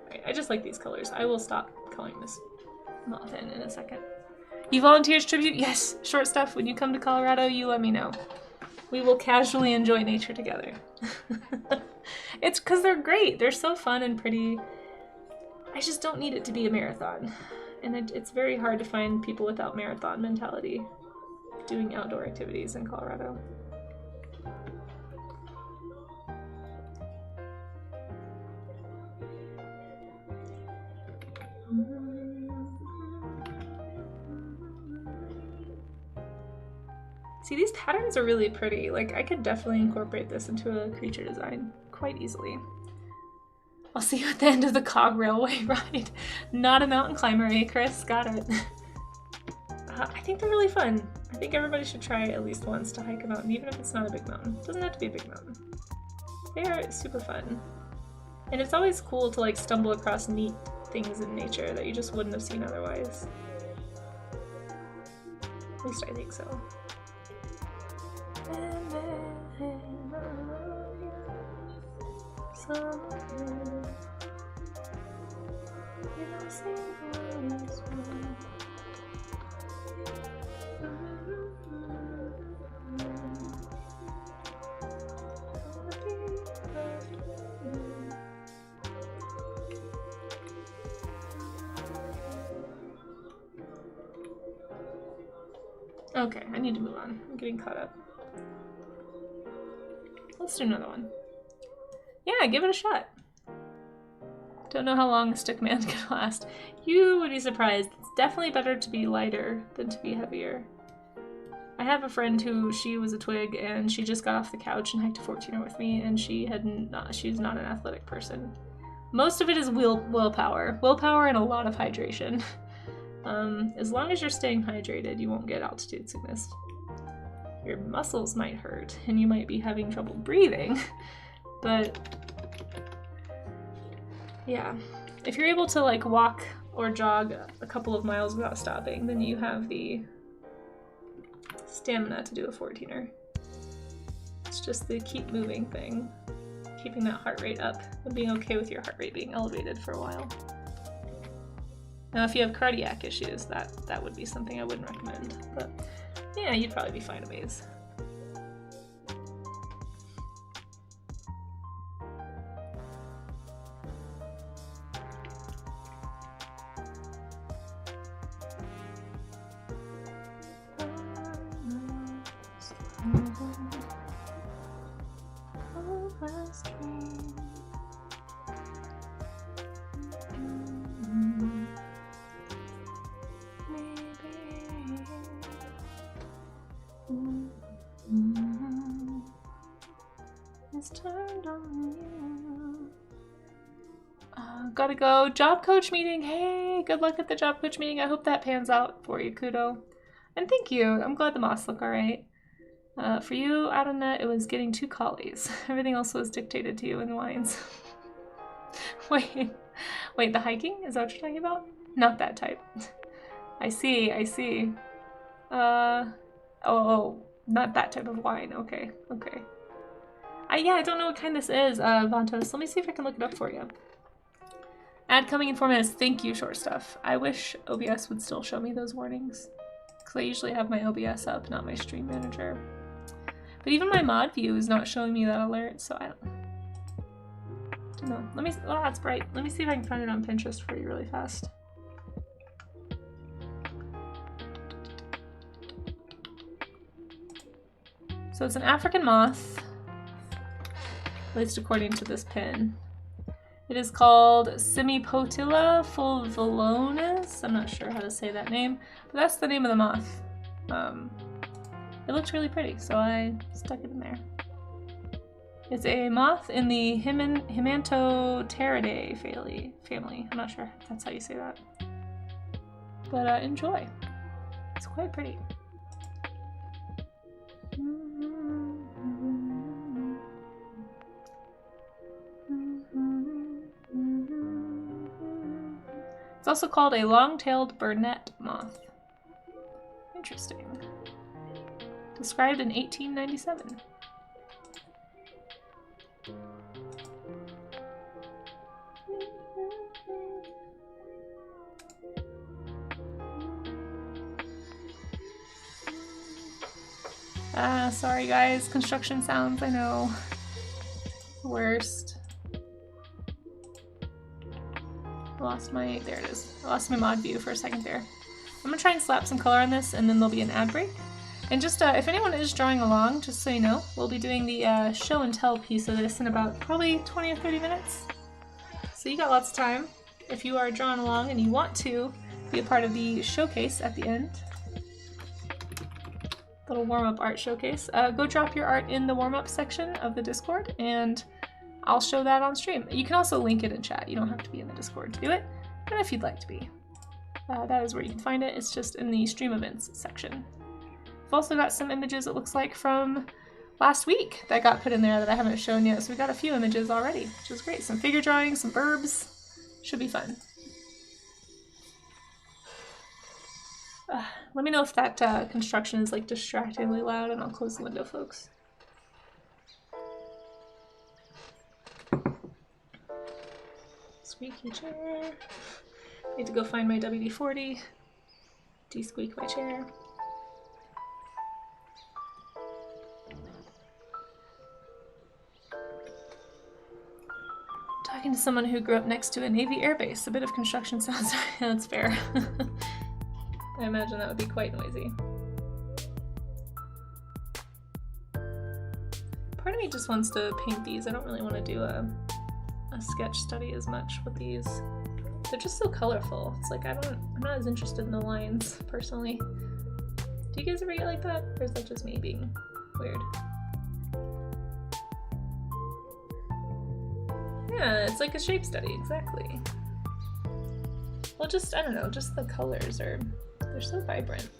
Right, I just like these colors. I will stop coloring this moth in a second. You volunteers tribute? Yes. Short stuff. When you come to Colorado, you let me know. We will casually enjoy nature together. It's because they're great. They're so fun and pretty. I just don't need it to be a marathon. And it's very hard to find people without marathon mentality doing outdoor activities in Colorado. See, these patterns are really pretty. Like, I could definitely incorporate this into a creature design quite easily. I'll see you at the end of the cog railway ride. Not a mountain climber, eh, Chris? Got it. I think they're really fun. I think everybody should try at least once to hike a mountain, even if it's not a big mountain. It doesn't have to be a big mountain. They are super fun. And it's always cool to like stumble across neat things in nature that you just wouldn't have seen otherwise. At least I think so. Okay, I need to move on. I'm getting caught up. Let's do another one. Yeah, give it a shot. Don't know how long a stick man can last. You would be surprised. It's definitely better to be lighter than to be heavier. I have a friend who, she was a twig and she just got off the couch and hiked a 14er with me, and she's not an athletic person. Most of it is willpower. Willpower and a lot of hydration. As long as you're staying hydrated, you won't get altitude sickness. Your muscles might hurt and you might be having trouble breathing, but Yeah, if you're able to like walk or jog a couple of miles without stopping, then you have the stamina to do a 14er. It's just the keep moving thing, keeping that heart rate up and being okay with your heart rate being elevated for a while. Now if you have cardiac issues, that would be something I wouldn't recommend, but yeah, you'd probably be fine a ways. Gotta go. Job coach meeting. Hey, good luck at the job coach meeting. I hope that pans out for you, Kudo. And thank you. I'm glad the moths look alright. For you, Adana, it was getting 2 collies. Everything else was dictated to you in the lines. Wait, the hiking? Is that what you're talking about? Not that type. I see. Oh, not that type of wine. Okay. Yeah, I don't know what kind this is, Vantos. Let me see if I can look it up for you. Ad coming in 4 minutes. Thank you, Short Stuff. I wish OBS would still show me those warnings, because I usually have my OBS up, not my stream manager. But even my mod view is not showing me that alert, so I don't know. Let me, oh, that's bright. Let me see if I can find it on Pinterest for you really fast. So it's an African moth, at least according to this pin. It is called Semipotilla fulvulonus. I'm not sure how to say that name, but that's the name of the moth. It looks really pretty, so I stuck it in there. It's a moth in the Himantopteridae family. I'm not sure if that's how you say that. But enjoy. It's quite pretty. It's also called a long-tailed burnet moth. Interesting. Described in 1897. Sorry guys, construction sounds, I know. Worst. There it is. I lost my mod view for a second there. I'm gonna try and slap some color on this and then there'll be an ad break. And just, if anyone is drawing along, just so you know, we'll be doing the show and tell piece of this in about probably 20 or 30 minutes. So you got lots of time. If you are drawing along and you want to be a part of the showcase at the end, little warm-up art showcase, go drop your art in the warm-up section of the Discord and I'll show that on stream. You can also link it in chat. You don't have to be in the Discord to do it, but if you'd like to be. That is where you can find it. It's just in the stream events section. I've also got some images, it looks like, from last week that got put in there that I haven't shown yet. So we got a few images already, which is great. Some figure drawings, some verbs. Should be fun. Let me know if that construction is like distractingly loud and I'll close the window, folks. Squeaky chair. Need to go find my WD-40. De-squeak my chair. Talking to someone who grew up next to a Navy air base. A bit of construction sounds. Yeah, that's fair. I imagine that would be quite noisy. Part of me just wants to paint these. I don't really want to do a sketch study as much with these. They're just so colorful. It's like I'm not as interested in the lines personally. Do you guys ever get like that? Or is that just me being weird? Yeah, it's like a shape study, exactly. Well, just, I don't know, just the colors they're so vibrant.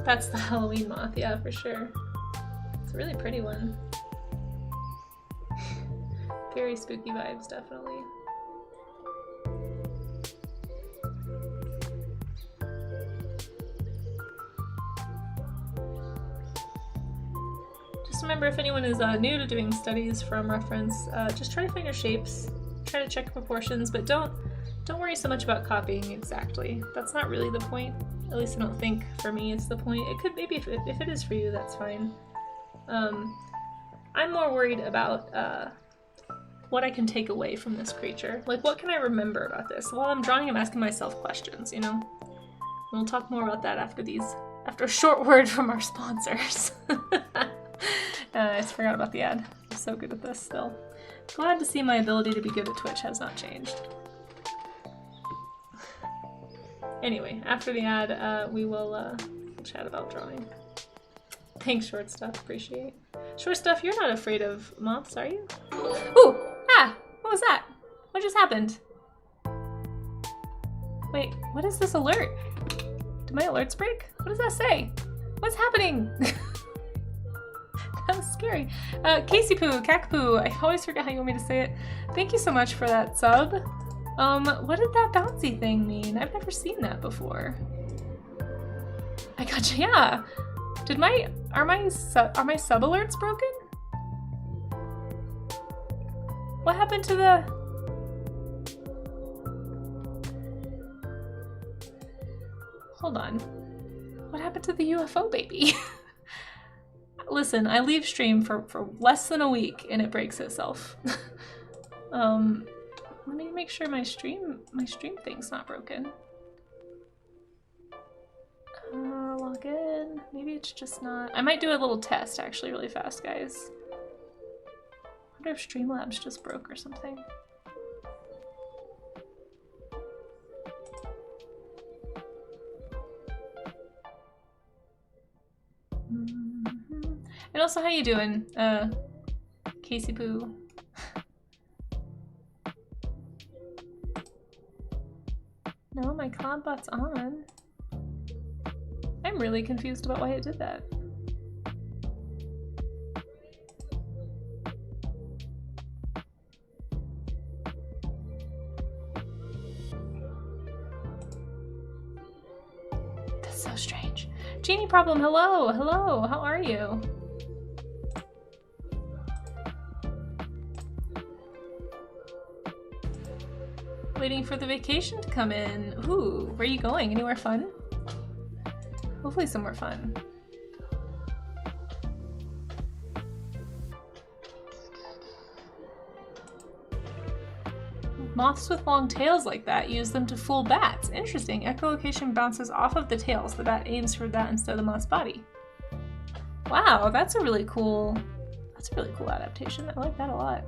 That's the Halloween moth, yeah, for sure. It's a really pretty one. Very spooky vibes, definitely. Just remember, if anyone is new to doing studies from reference, just try to find your shapes, try to check proportions, but don't worry so much about copying exactly. That's not really the point. At least I don't think for me it's the point. It could maybe if it is for you, that's fine. I'm more worried about what I can take away from this creature. Like, what can I remember about this? While I'm drawing, I'm asking myself questions, you know? And we'll talk more about that after a short word from our sponsors. I just forgot about the ad. I'm so good at this still. Glad to see my ability to be good at Twitch has not changed. Anyway, after the ad, we will chat about drawing. Thanks, Short Stuff. Appreciate. Short Stuff, you're not afraid of moths, are you? Ooh! Ah! What was that? What just happened? Wait, what is this alert? Did my alerts break? What does that say? What's happening? That was scary. Casey Poo, Cack Poo, I always forget how you want me to say it. Thank you so much for that sub. What did that bouncy thing mean? I've never seen that before. I gotcha, yeah. Are my sub alerts broken? What happened to the... Hold on. What happened to the UFO baby? Listen, I leave stream for less than a week and it breaks itself. Let me make sure my stream thing's not broken. Log in. Maybe it's just not. I might do a little test actually really fast, guys. I wonder if Streamlabs just broke or something. And also, how you doing, Casey Poo? No, my CloudBot's on. I'm really confused about why it did that. That's so strange. Genie Problem, hello, hello, how are you? Waiting for the vacation to come in. Ooh, where are you going? Anywhere fun? Hopefully somewhere fun. Moths with long tails like that use them to fool bats. Interesting. Echolocation bounces off of the tails. The bat aims for that instead of the moth's body. Wow, that's a really cool adaptation. I like that a lot.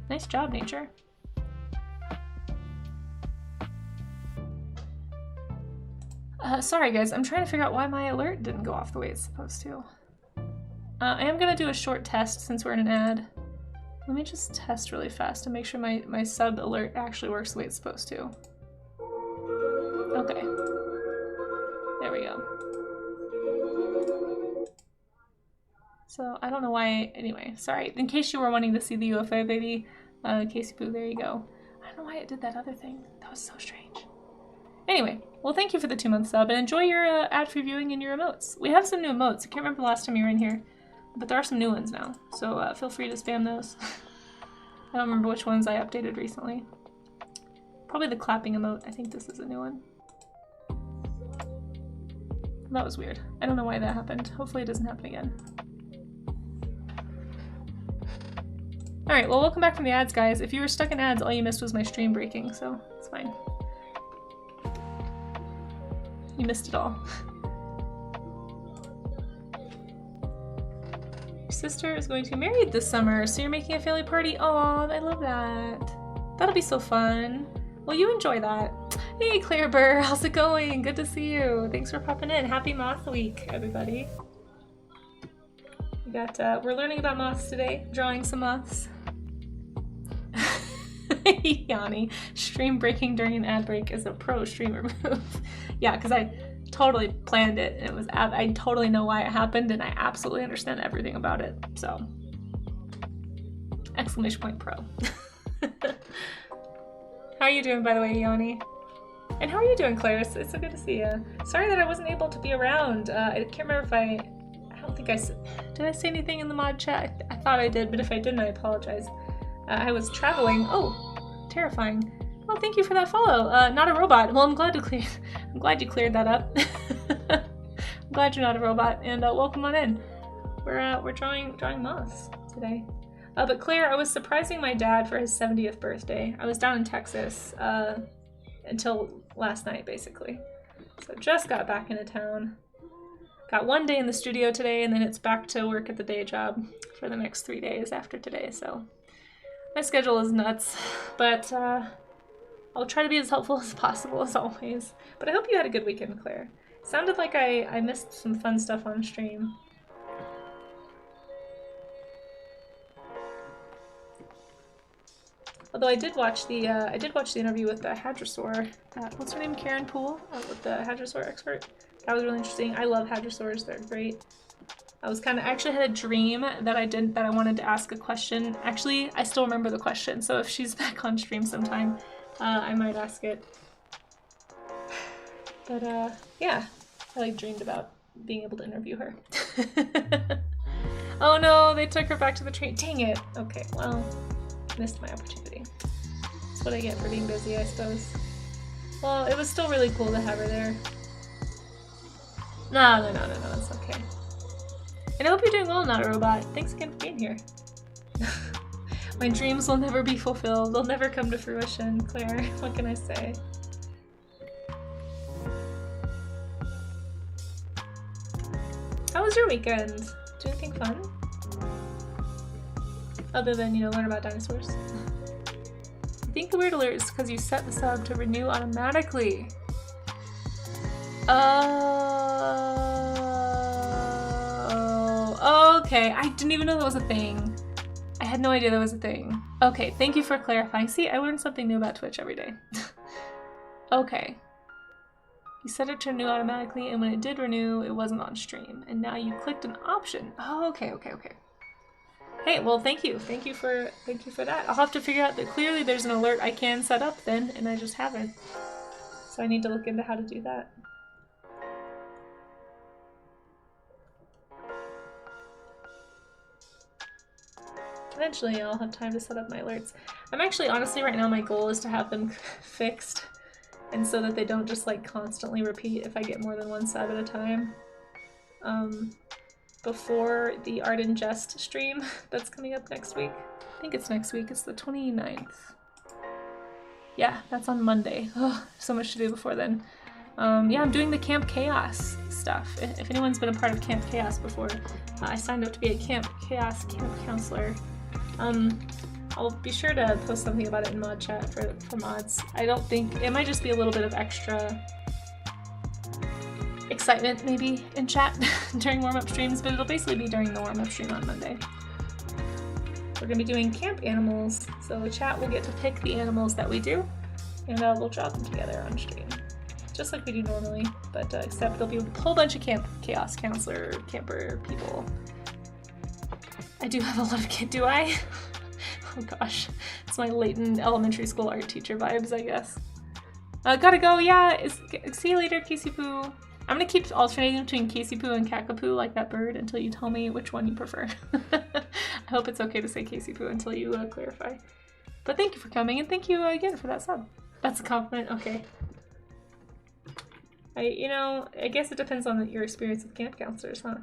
Nice job, nature. Sorry guys, I'm trying to figure out why my alert didn't go off the way it's supposed to. I am gonna do a short test since we're in an ad. Let me just test really fast to make sure my sub alert actually works the way it's supposed to. Okay. There we go. So, I don't know why, anyway, sorry. In case you were wanting to see the UFO baby, Casey Poo, there you go. I don't know why it did that other thing. That was so strange. Anyway, well thank you for the 2-month sub, and enjoy your ad-free viewing and your emotes. We have some new emotes. I can't remember the last time you were in here, but there are some new ones now, so feel free to spam those. I don't remember which ones I updated recently. Probably the clapping emote. I think this is a new one. That was weird. I don't know why that happened. Hopefully it doesn't happen again. Alright, well welcome back from the ads, guys. If you were stuck in ads, all you missed was my stream breaking, so it's fine. You missed it all. Your sister is going to be married this summer, so you're making a family party? Aw, I love that. That'll be so fun. Well, you enjoy that. Hey, Claire Burr, how's it going? Good to see you. Thanks for popping in. Happy Moth Week, everybody. We got, we're learning about moths today, drawing some moths. Yanni, stream breaking during an ad break is a pro streamer move. Yeah, because I totally planned it. It was I totally know why it happened, and I absolutely understand everything about it. So, exclamation point pro. How are you doing, by the way, Yanni? And how are you doing, Claire? It's so good to see you. Sorry that I wasn't able to be around. I can't remember if I don't think I said, did I say anything in the mod chat? I thought I did, but if I didn't, I apologize. I was traveling. Oh, terrifying. Well, thank you for that follow. Not a robot. Well, I'm glad you cleared that up. I'm glad you're not a robot, and welcome on in. We're drawing moths today. But Claire, I was surprising my dad for his 70th birthday. I was down in Texas until last night, basically. So just got back into town. Got 1 day in the studio today, and then it's back to work at the day job for the next 3 days after today. So my schedule is nuts, but I'll try to be as helpful as possible as always. But I hope you had a good weekend, Claire. Sounded like I missed some fun stuff on stream. Although I did watch the interview with the hadrosaur. What's her name? Karen Poole, with the hadrosaur expert. That was really interesting. I love hadrosaurs. They're great. I actually had a dream that I wanted to ask a question. Actually, I still remember the question. So if she's back on stream sometime, I might ask it. But yeah, I dreamed about being able to interview her. Oh no, they took her back to the train. Dang it. Okay, well, missed my opportunity. That's what I get for being busy, I suppose. Well, it was still really cool to have her there. No, it's okay. And I hope you're doing well, Not a Robot. Thanks again for being here. My dreams will never be fulfilled. They'll never come to fruition, Claire. What can I say? How was your weekend? Do anything fun? Other than, learn about dinosaurs. I think the weird alert is because you set the sub to renew automatically. Oh, okay. I didn't even know that was a thing. I had no idea that was a thing. Okay, thank you for clarifying. See, I learn something new about Twitch every day. Okay. You set it to renew automatically, and when it did renew, it wasn't on stream. And now you clicked an option. Oh, okay. Hey, well, thank you. Thank you for that. I'll have to figure out that clearly there's an alert I can set up then, and I just haven't. So I need to look into how to do that. Eventually I'll have time to set up my alerts. I'm actually, honestly, right now my goal is to have them fixed, and so that they don't just constantly repeat if I get more than one sub at a time. Before the Art and Jest stream that's coming up next week. I think it's next week, it's the 29th. Yeah, that's on Monday. Oh, so much to do before then. Yeah, I'm doing the Camp Chaos stuff. If anyone's been a part of Camp Chaos before, I signed up to be a Camp Chaos camp counselor. I'll be sure to post something about it in mod chat for mods. I don't think, it might just be a little bit of extra excitement maybe in chat during warm-up streams, but it'll basically be during the warm-up stream on Monday. We're going to be doing camp animals, so the chat will get to pick the animals that we do, and we'll draw them together on stream. Just like we do normally, but except there'll be a whole bunch of Camp Chaos counselor, camper people. I do have a lot of kids, do I? Oh gosh, it's my latent elementary school art teacher vibes, I guess. Gotta go, yeah, see you later, Casey Poo. I'm gonna keep alternating between Casey Poo and Kakapoo like that bird until you tell me which one you prefer. I hope it's okay to say Casey Poo until you clarify. But thank you for coming, and thank you again for that sub. That's a compliment, okay. I guess it depends on your experience with camp counselors, huh?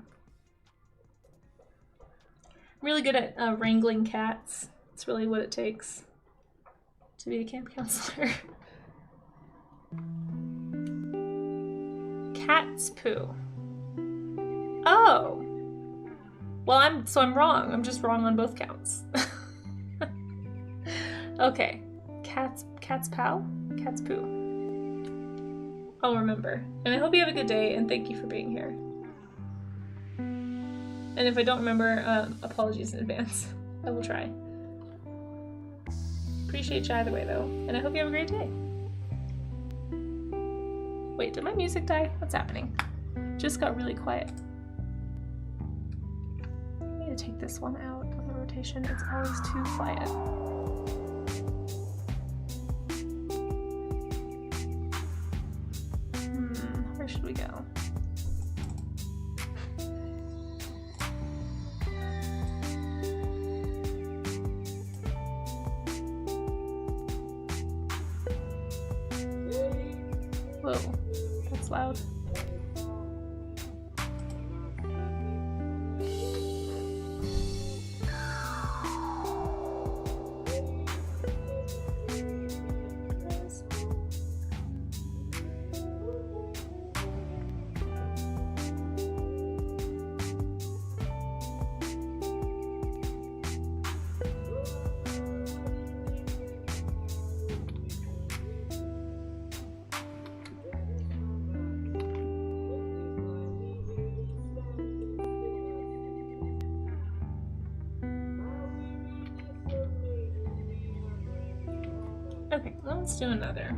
I'm really good at wrangling cats. It's really what it takes to be a camp counselor. Cat's poo. Oh. Well, I'm wrong. I'm just wrong on both counts. Okay. Cat's pal? Cat's poo. I'll remember. And I hope you have a good day, and thank you for being here. And if I don't remember, apologies in advance. I will try. Appreciate you either way though, and I hope you have a great day. Wait, did my music die? What's happening? Just got really quiet. I need to take this one out of the rotation. It's always too quiet. Where should we go? Whoa, that's loud. Okay, let's do another.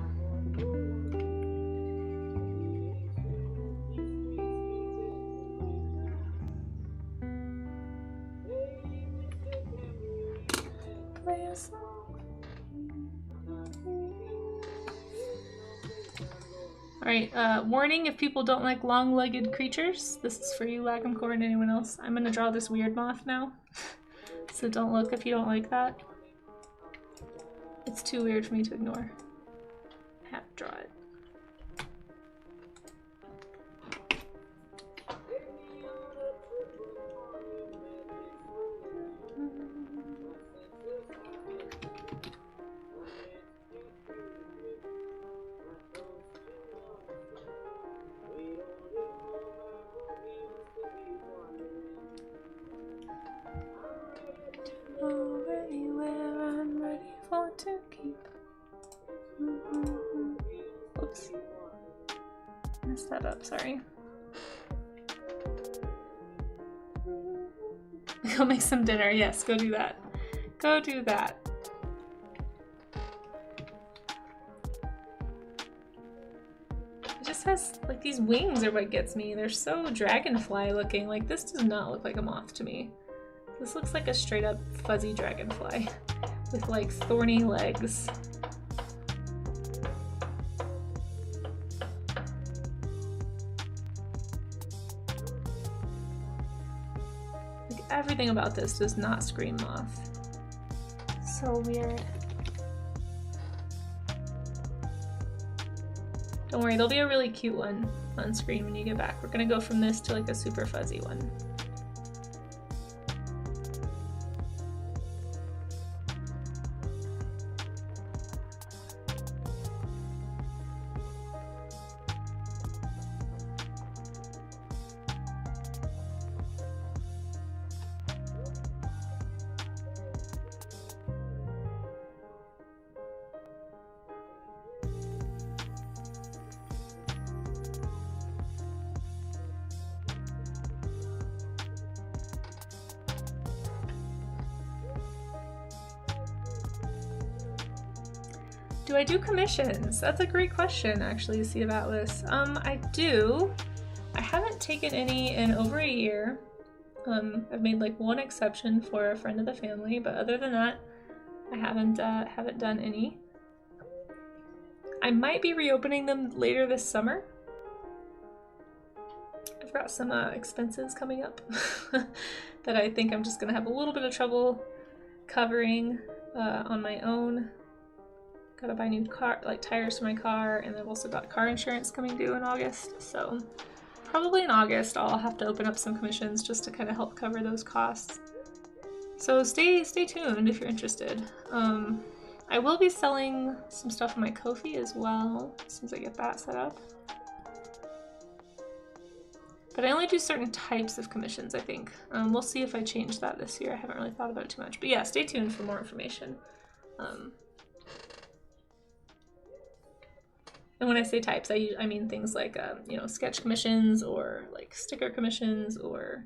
Play a song. Alright, warning if people don't like long-legged creatures. This is for you, Lacomcore, and anyone else. I'm gonna draw this weird moth now. So don't look if you don't like that. It's too weird for me to ignore. I have to draw it. To keep. Oops. Messed that up, sorry. Go make some dinner. Yes, go do that. Go do that. It just has, like, these wings are what gets me. They're so dragonfly looking. Like, this does not look like a moth to me. This looks like a straight up fuzzy dragonfly with like thorny legs. Like everything about this does not scream moth. So weird. Don't worry, there'll be a really cute one on screen when you get back. We're gonna go from this to like a super fuzzy one. Do I do commissions? That's a great question, actually, to see about this. I do. I haven't taken any in over a year. I've made like one exception for a friend of the family, but other than that, I haven't done any. I might be reopening them later this summer. I've got some expenses coming up that I think I'm just gonna have a little bit of trouble covering on my own. Gotta buy new tires for my car, and I've also got car insurance coming due in August, so probably in August I'll have to open up some commissions just to kind of help cover those costs. So stay tuned if you're interested. I will be selling some stuff on my Ko-fi as well, as soon as I get that set up. But I only do certain types of commissions, I think. We'll see if I change that this year. I haven't really thought about it too much. But yeah, stay tuned for more information. And when I say types, I mean things like, you know, sketch commissions or like sticker commissions or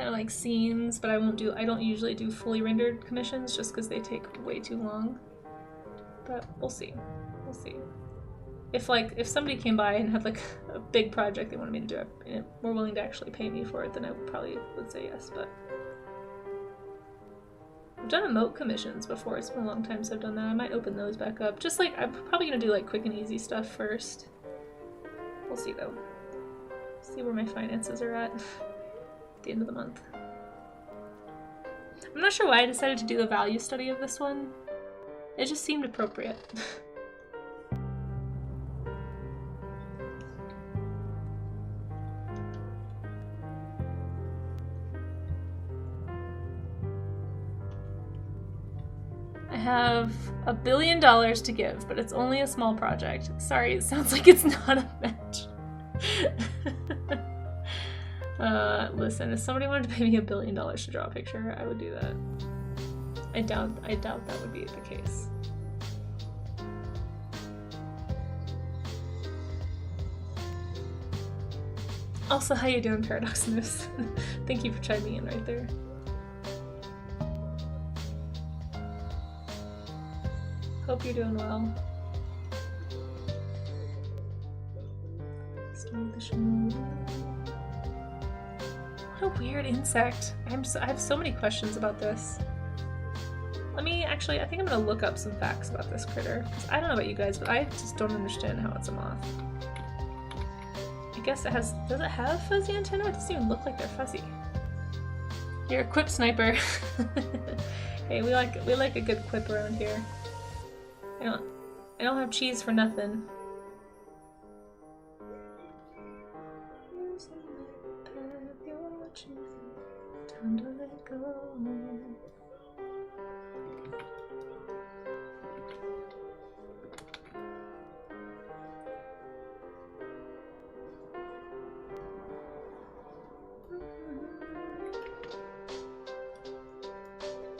kind of like scenes, but I don't usually do fully rendered commissions just because they take way too long. But we'll see. We'll see. If somebody came by and had like a big project they wanted me to do it and were willing to actually pay me for it, then I probably would say yes, but I've done emote commissions before. It's been a long time since I've done that. I might open those back up. Just like, I'm probably gonna do like quick and easy stuff first. We'll see though. See where my finances are at the end of the month. I'm not sure why I decided to do the value study of this one. It just seemed appropriate. I have $1 billion to give, but it's only a small project. Sorry, it sounds like it's not a match. Listen, if somebody wanted to pay me $1 billion to draw a picture, I would do that. I doubt that would be the case. Also, how you doing, Paradox Moose? Thank you for chiming in right there. Hope you're doing well. What a weird insect. I have so many questions about this. Let me actually, I think I'm gonna look up some facts about this critter. I don't know about you guys, but I just don't understand how it's a moth. I guess it has, does it have fuzzy antennae? It doesn't even look like they're fuzzy. You're a quip sniper. Hey, we like a good quip around here. I don't have cheese for nothing. Time to let go.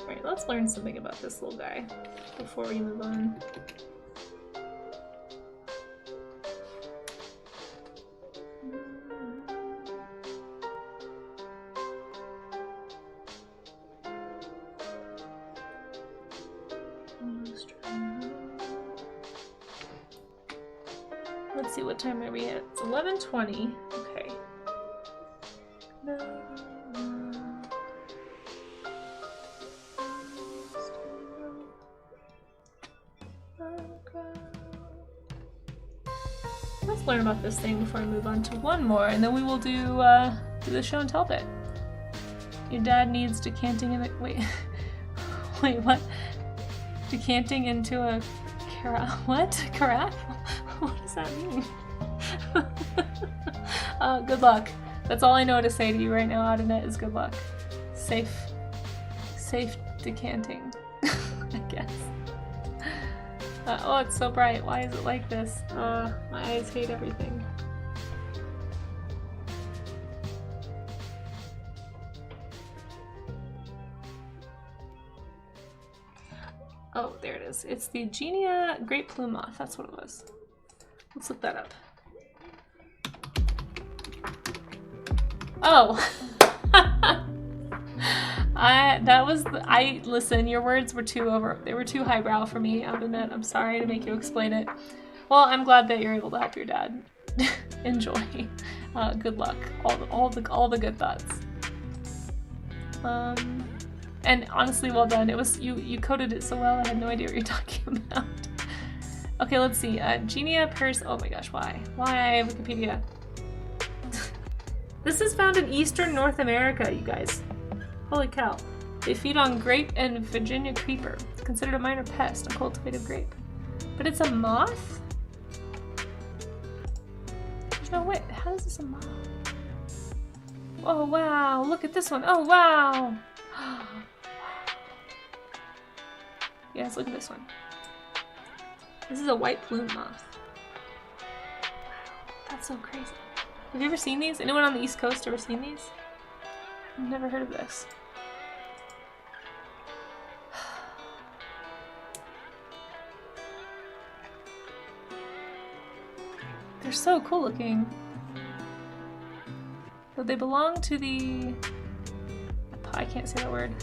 Alright, let's learn something about this little guy before we move on. Let's see, what time are we at? It's 11:20. Okay. Let's learn about this thing before I move on to one more, and then we will do the show and tell bit. Your dad needs decanting in a wait, what? Decanting into a carafe? What does that mean? Good luck. That's all I know to say to you right now, Adenet, is good luck. Safe decanting, I guess. Oh, it's so bright. Why is it like this? My eyes hate everything. Oh, there it is. It's the Genia Great Plume Moth. That's what it was. Let's look that up. Oh! Listen, your words were they were too highbrow for me, I'll admit. I'm sorry to make you explain it. Well, I'm glad that you're able to help your dad. Enjoy. Good luck. All the good thoughts. And honestly, well done. It was, you coded it so well, I had no idea what you're talking about. Okay, let's see. Genia purse. Oh my gosh, why? Why Wikipedia? This is found in eastern North America, you guys. Holy cow. They feed on grape and Virginia creeper. It's considered a minor pest, a cultivated grape. But it's a moth? There's no way. How is this a moth? Oh wow, look at this one. Oh wow. Yes, look at this one. This is a white plume moth. That's so crazy. Have you ever seen these? Anyone on the East Coast ever seen these? I've never heard of this. They're so cool looking. So they belong to the I can't say that word.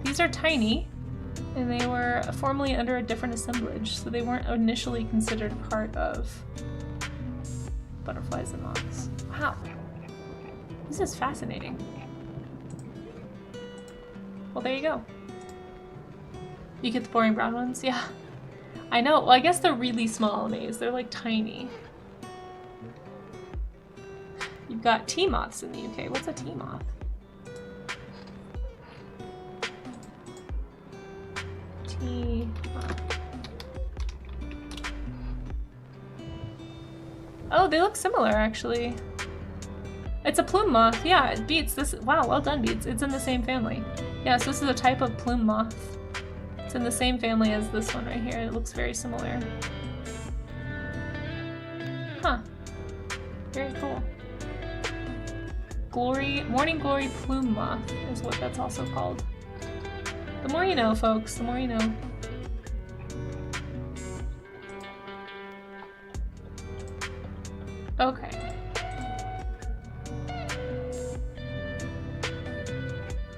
These are tiny, and they were formerly under a different assemblage, so they weren't initially considered part of butterflies and moths. Wow. This is fascinating. Well, there you go. You get the boring brown ones? Yeah. I know. Well, I guess they're really small maze. They're like tiny. You've got tea moths in the UK. What's a tea moth? Tea moth. Oh, they look similar actually. It's a plume moth. Yeah, it beats this. Wow, well done, Beats. It's in the same family. Yeah, so this is a type of plume moth. It's in the same family as this one right here. It looks very similar. Huh. Very cool. Morning Glory Plume Moth is what that's also called. The more you know, folks, the more you know. Okay.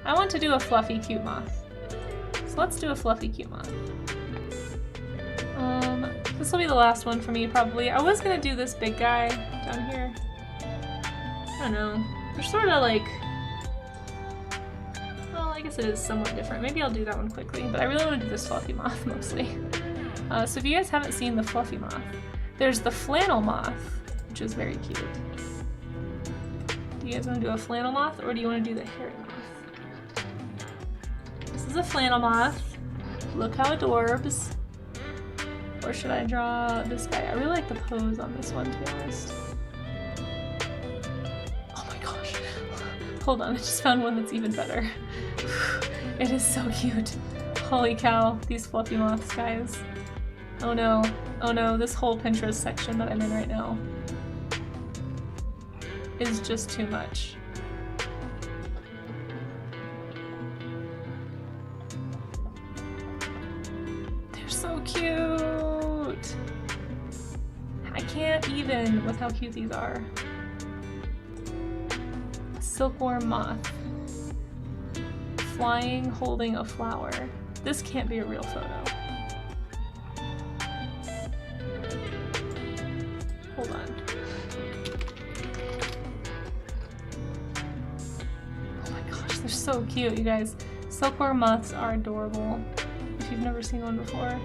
I want to do a fluffy cute moth. So let's do a fluffy cute moth. This will be the last one for me probably. I was gonna do this big guy down here. I don't know. They're sort of like, well, I guess it is somewhat different. Maybe I'll do that one quickly, but I really want to do this fluffy moth mostly. So if you guys haven't seen the fluffy moth, there's the flannel moth, which is very cute. Do you guys want to do a flannel moth or do you want to do the hairy moth? This is a flannel moth. Look how adorbs. Or should I draw this guy? I really like the pose on this one, to be honest. Oh my gosh. Hold on, I just found one that's even better. It is so cute. Holy cow, these fluffy moths, guys. Oh no. Oh no, this whole Pinterest section that I'm in right now is just too much. They're so cute! I can't even with how cute these are. Silkworm moth. Flying, holding a flower. This can't be a real photo. Hold on. Oh my gosh, they're so cute, you guys. Silkworm moths are adorable. If you've never seen one before.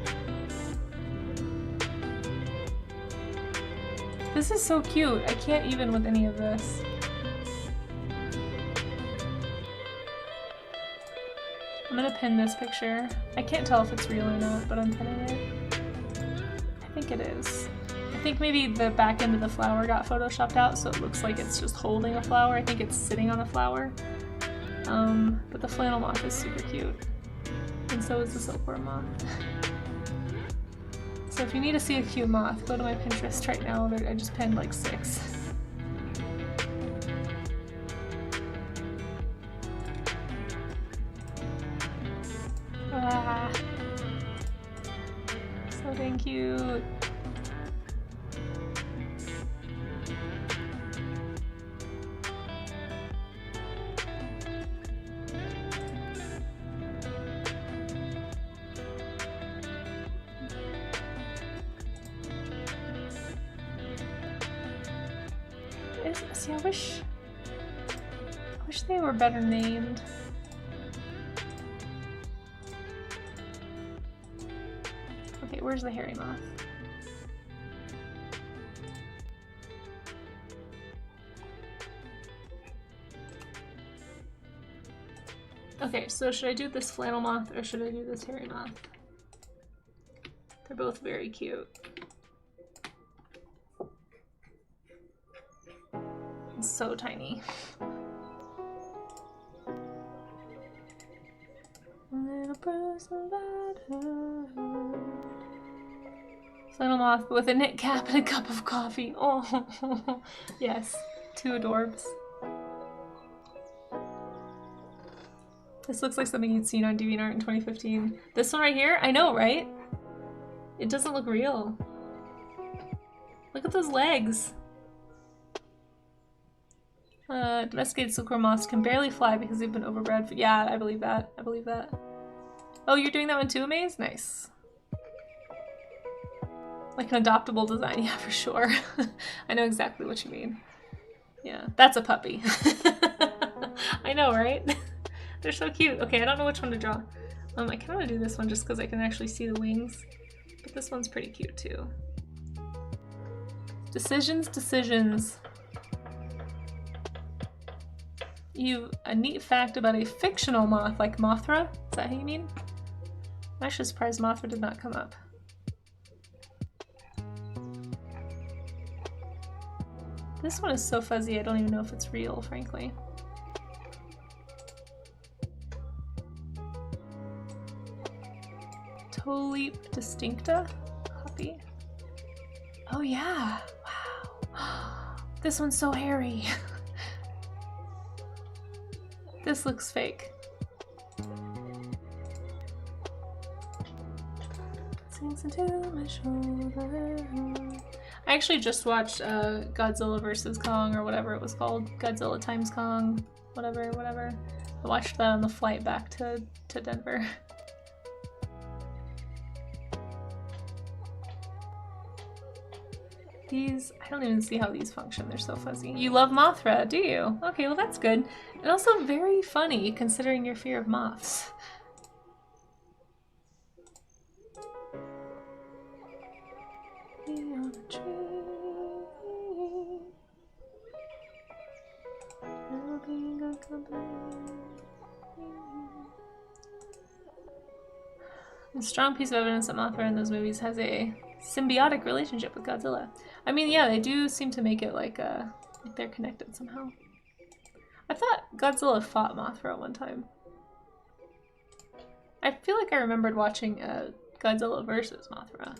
This is so cute. I can't even with any of this. I'm gonna pin this picture. I can't tell if it's real or not, but I'm pinning it. I think it is. I think maybe the back end of the flower got photoshopped out, so it looks like it's just holding a flower. I think it's sitting on a flower. But the flannel moth is super cute. And so is the silkworm moth. So if you need to see a cute moth, go to my Pinterest right now. I just pinned like 6. Ah, so dang cute. See, I wish they were better named. Okay, where's the hairy moth? Okay, so should I do this flannel moth or should I do this hairy moth? They're both very cute. It's so tiny. Little person about her. Flannel moth with a knit cap and a cup of coffee. Oh, yes, 2 adorbs. This looks like something you'd seen on DeviantArt in 2015. This one right here? I know, right? It doesn't look real. Look at those legs. Domesticated silkworm moths can barely fly because they've been overbred. Yeah, I believe that. I believe that. Oh, you're doing that one too, Amaze? Nice. Like an adoptable design, yeah, for sure. I know exactly what you mean. Yeah, that's a puppy. I know, right? They're so cute. Okay, I don't know which one to draw. I kind of want to do this one just because I can actually see the wings. But this one's pretty cute too. Decisions, decisions. A neat fact about a fictional moth like Mothra? Is that how you mean? I'm actually surprised Mothra did not come up. This one is so fuzzy, I don't even know if it's real, frankly. Tolip distincta? Puppy. Oh yeah! Wow. This one's so hairy. This looks fake. Sinks into my shoulder. I actually just watched Godzilla vs. Kong, or whatever it was called. Godzilla times Kong, whatever. I watched that on the flight back to Denver. These, I don't even see how these function, they're so fuzzy. You love Mothra, do you? Okay, well that's good. And also very funny, considering your fear of moths. A strong piece of evidence that Mothra in those movies has a symbiotic relationship with Godzilla. I mean, yeah, they do seem to make it like they're connected somehow. I thought Godzilla fought Mothra one time. I feel like I remembered watching Godzilla versus Mothra.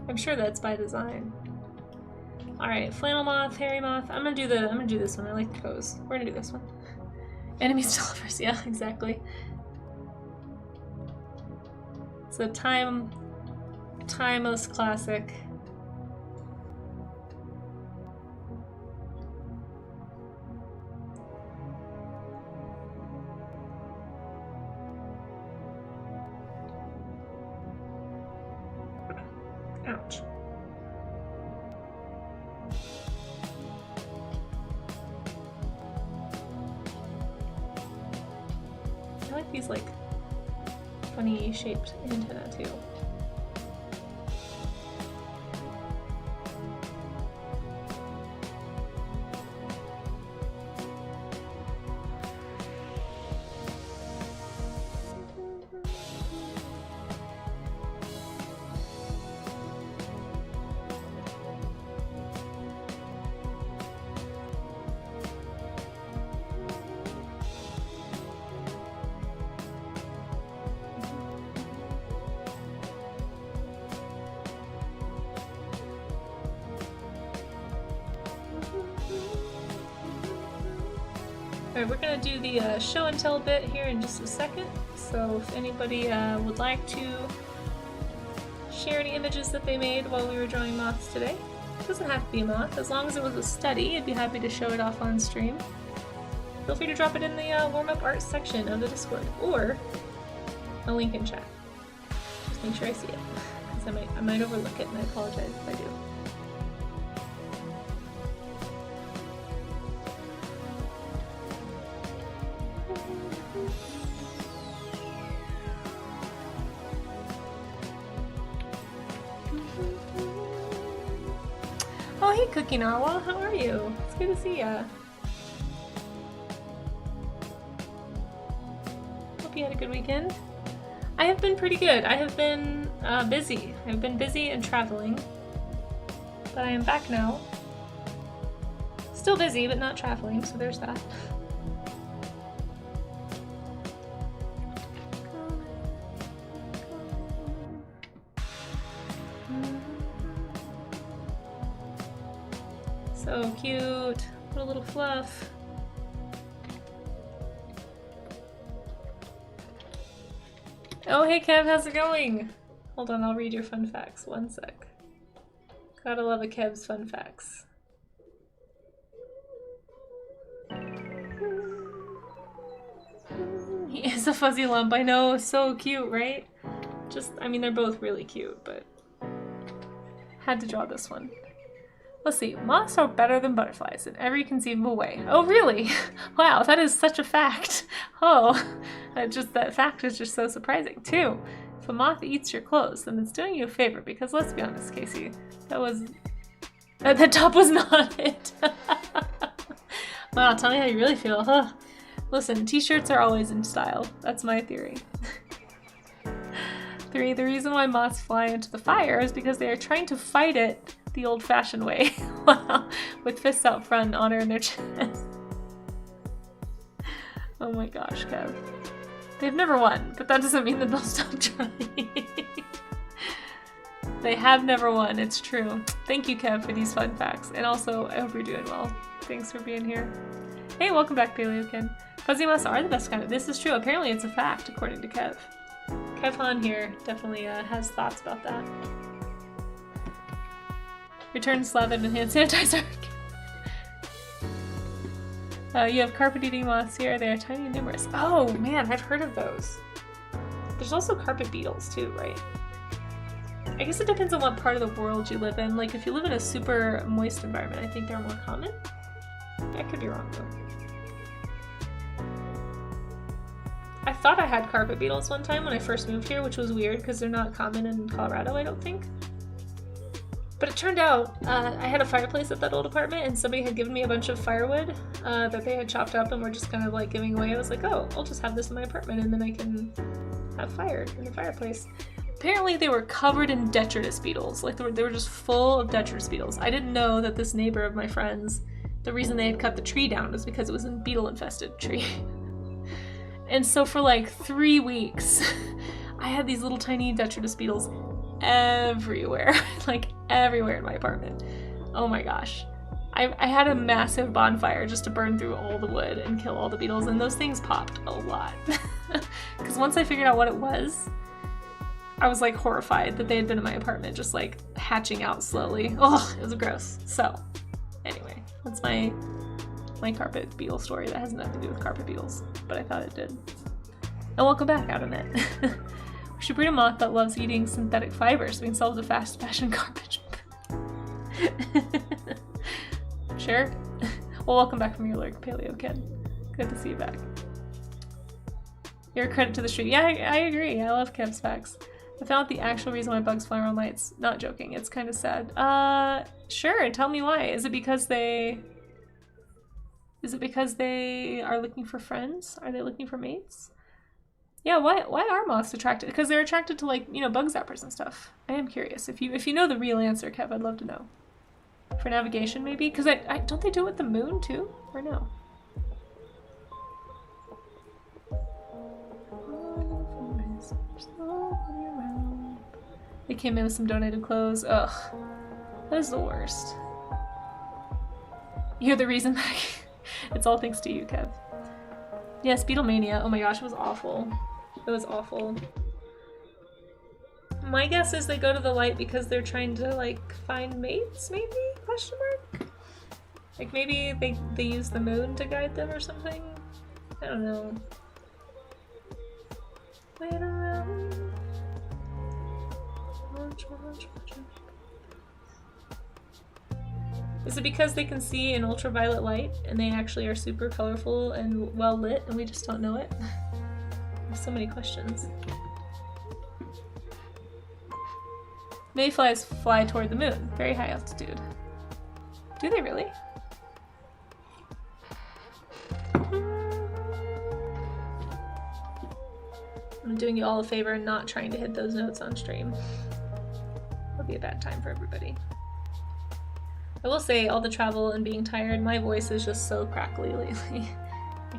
I'm sure that's by design. All right, flannel moth, hairy moth. I'm gonna do this one. I like the pose. We're gonna do this one. Enemies to lovers. Yeah, exactly. It's a timeless classic. Ouch. I like these like funny shaped antenna too. Alright, we're going to do the show and tell bit here in just a second. So if anybody would like to share any images that they made while we were drawing moths today, it doesn't have to be a moth. As long as it was a study, I'd be happy to show it off on stream. Feel free to drop it in the warm-up art section of the Discord, or a link in chat. Just make sure I see it, because I might overlook it, and I apologize if I do. Oh, hey Cookie Narwhal, how are you? It's good to see ya. Hope you had a good weekend. I have been pretty good. I have been busy. I've been busy and traveling, but I am back now. Still busy, but not traveling, so there's that. So cute. What a little fluff. Oh, hey Kev, how's it going? Hold on, I'll read your fun facts. One sec. Gotta love a Kev's fun facts. He is a fuzzy lump. I know, so cute, right? Just, I mean, they're both really cute, but had to draw this one. Let's see. Moths are better than butterflies in every conceivable way. Oh, really? Wow, that is such a fact. Oh, that fact is just so surprising, too. If a moth eats your clothes, then it's doing you a favor, because let's be honest, Casey, the top was not it. Wow, tell me how you really feel, huh? Listen, t-shirts are always in style. That's my theory. 3, the reason why moths fly into the fire is because they are trying to fight it the old-fashioned way. Wow, with fists out front and honor in their chest. Oh my gosh, Kev. They've never won, but that doesn't mean that they'll stop trying. They have never won, it's true. Thank you, Kev, for these fun facts. And also, I hope you're doing well. Thanks for being here. Hey, welcome back, Paleokin. Fuzzy moths are the best kind of— this is true. Apparently it's a fact, according to Kev. Kevon here definitely has thoughts about that. Return Slavic and hand sanitizer. You have carpet-eating moths here. They are tiny and numerous. Oh man, I've heard of those. There's also carpet beetles too, right? I guess it depends on what part of the world you live in. Like if you live in a super moist environment, I think they're more common. I could be wrong though. I thought I had carpet beetles one time when I first moved here, which was weird because they're not common in Colorado, I don't think. But it turned out I had a fireplace at that old apartment and somebody had given me a bunch of firewood that they had chopped up and were just kind of like giving away. I was like, oh, I'll just have this in my apartment and then I can have fire in the fireplace. Apparently they were covered in detritus beetles. Like they were just full of detritus beetles. I didn't know that this neighbor of my friend's, the reason they had cut the tree down was because it was a beetle-infested tree. And so for like 3 weeks, I had these little tiny detritus beetles everywhere, like everywhere in my apartment. Oh my gosh. I had a massive bonfire just to burn through all the wood and kill all the beetles, and those things popped a lot. Because once I figured out what it was, I was like horrified that they had been in my apartment just like hatching out slowly. Oh, it was gross. So anyway, that's my carpet beetle story that has nothing to do with carpet beetles, but I thought it did. And welcome back, Adamant. We should breed a moth that loves eating synthetic fibers so we can sell it as a fast fashion garbage. Sure. Well, welcome back from your lurk, Paleo Kid. Good to see you back. You're a credit to the street. Yeah, I agree. I love Kev's facts. I found out the actual reason why bugs fly around lights. Not joking. It's kind of sad. Sure. Tell me why. Is it because they are looking for friends? Are they looking for mates? Yeah, why are moths attracted? Because they're attracted to, like, you know, bug zappers and stuff. I am curious. If you know the real answer, Kev, I'd love to know. For navigation, maybe? Because I don't they do it with the moon, too? Or no? They came in with some donated clothes. Ugh. That is the worst. You're the reason that it's all thanks to you, Kev. Yes, Beetlemania. Oh my gosh, it was awful. It was awful. My guess is they go to the light because they're trying to, like, find mates, maybe? Question mark? Like, maybe they use the moon to guide them or something? I don't know. Wait around. Watch. Is it because they can see in ultraviolet light and they actually are super colorful and well lit and we just don't know it? There's so many questions. Mayflies fly toward the moon, very high altitude. Do they really? I'm doing you all a favor and not trying to hit those notes on stream. It'll be a bad time for everybody. I will say, all the travel and being tired, my voice is just so crackly lately. I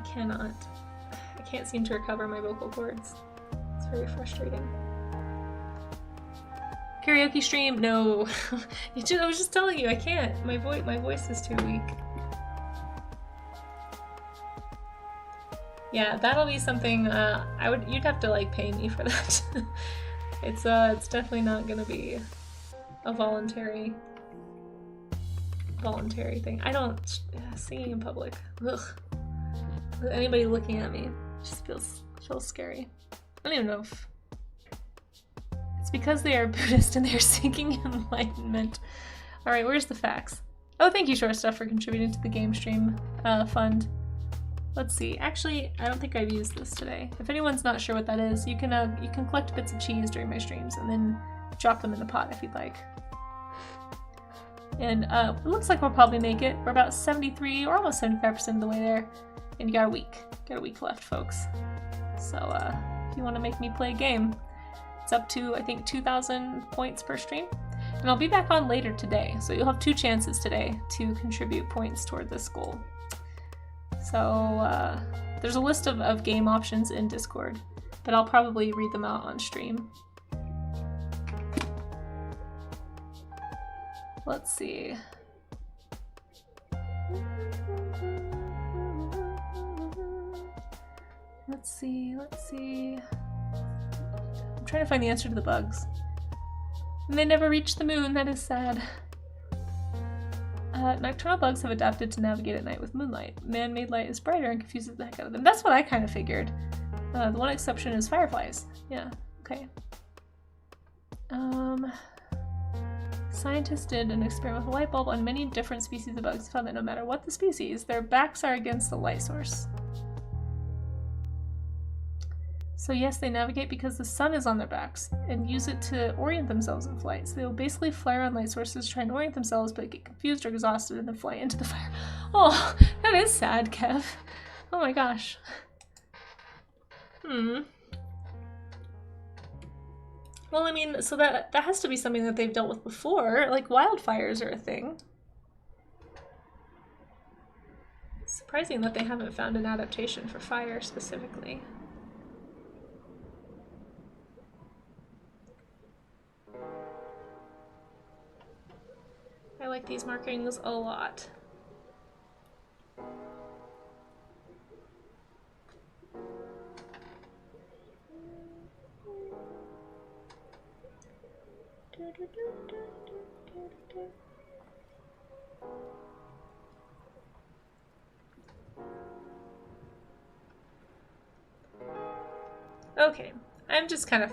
can't seem to recover my vocal cords. It's very frustrating. Karaoke stream? No. I was just telling you, I can't. My voice is too weak. Yeah, that'll be something, you'd have to, like, pay me for that. It's definitely not gonna be a voluntary thing. I don't singing in public. Ugh. Anybody looking at me just feels scary. I don't even know if it's because they are Buddhist and they're seeking enlightenment. All right, where's the facts? Oh, thank you, Short Stuff, for contributing to the game stream fund. Let's see. Actually, I don't think I've used this today. If anyone's not sure what that is, you can collect bits of cheese during my streams and then drop them in the pot if you'd like. And it looks like we'll probably make it. We're about 73 or almost 75% of the way there. And you got a week. Got a week left, folks. So if you want to make me play a game, it's up to, I think, 2,000 points per stream. And I'll be back on later today. So you'll have 2 chances today to contribute points toward this goal. So there's a list of game options in Discord, but I'll probably read them out on stream. Let's see. Let's see. I'm trying to find the answer to the bugs. And they never reach the moon, that is sad. Nocturnal bugs have adapted to navigate at night with moonlight. Man-made light is brighter and confuses the heck out of them. That's what I kind of figured. The one exception is fireflies. Yeah, okay. Scientists did an experiment with a light bulb on many different species of bugs, found that no matter what the species, their backs are against the light source. So yes, they navigate because the sun is on their backs and use it to orient themselves in flight. So they will basically fly around light sources, try and orient themselves, but get confused or exhausted and then fly into the fire. Oh, that is sad, Kev. Oh my gosh. Well, I mean, so that has to be something that they've dealt with before. Like, wildfires are a thing. It's surprising that they haven't found an adaptation for fire specifically. I like these markings a lot. Okay, I'm just kind of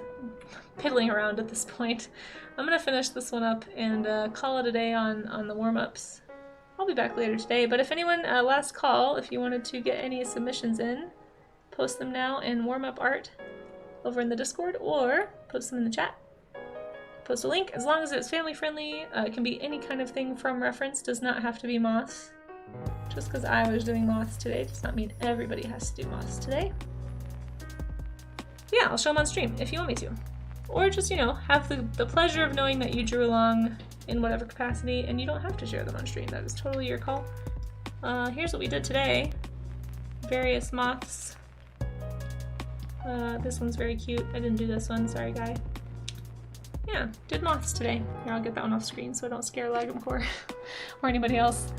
piddling around at this point. I'm gonna finish this one up and call it a day on the warm-ups. I'll be back later today, but if anyone, last call, if you wanted to get any submissions in, post them now in warm-up art over in the Discord, or post them in the chat. Post a link, as long as it's family friendly. It can be any kind of thing from reference, does not have to be moths. Just because I was doing moths today does not mean everybody has to do moths today. Yeah, I'll show them on stream if you want me to. Or just, you know, have the pleasure of knowing that you drew along in whatever capacity, and you don't have to share them on stream. That is totally your call. Here's what we did today. Various moths. This one's very cute. I didn't do this one, sorry guy. Yeah, did moths today. Here, I'll get that one off screen so I don't scare Lagomcore or anybody else.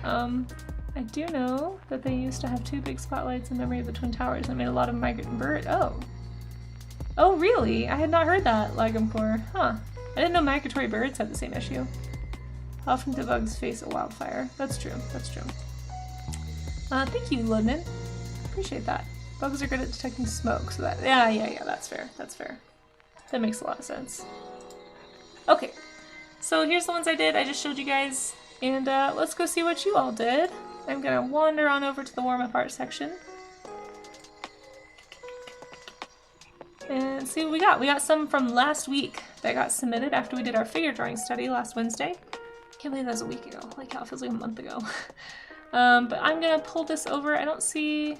I do know that they used to have 2 big spotlights in memory of the Twin Towers and made a lot of migrant bird. Oh, really? I had not heard that, Lagomcore. Huh. I didn't know migratory birds had the same issue. How often do bugs face a wildfire? That's true, that's true. Thank you, Ludman. Appreciate that. Bugs are good at detecting smoke, so that, yeah, that's fair, that's fair. That makes a lot of sense. Okay, so here's the ones I did. I just showed you guys, and let's go see what you all did. I'm gonna wander on over to the warm-up art section and see what we got. We got some from last week that got submitted after we did our figure drawing study last Wednesday. Can't believe that was a week ago. Like how it feels like a month ago. But I'm gonna pull this over. I don't see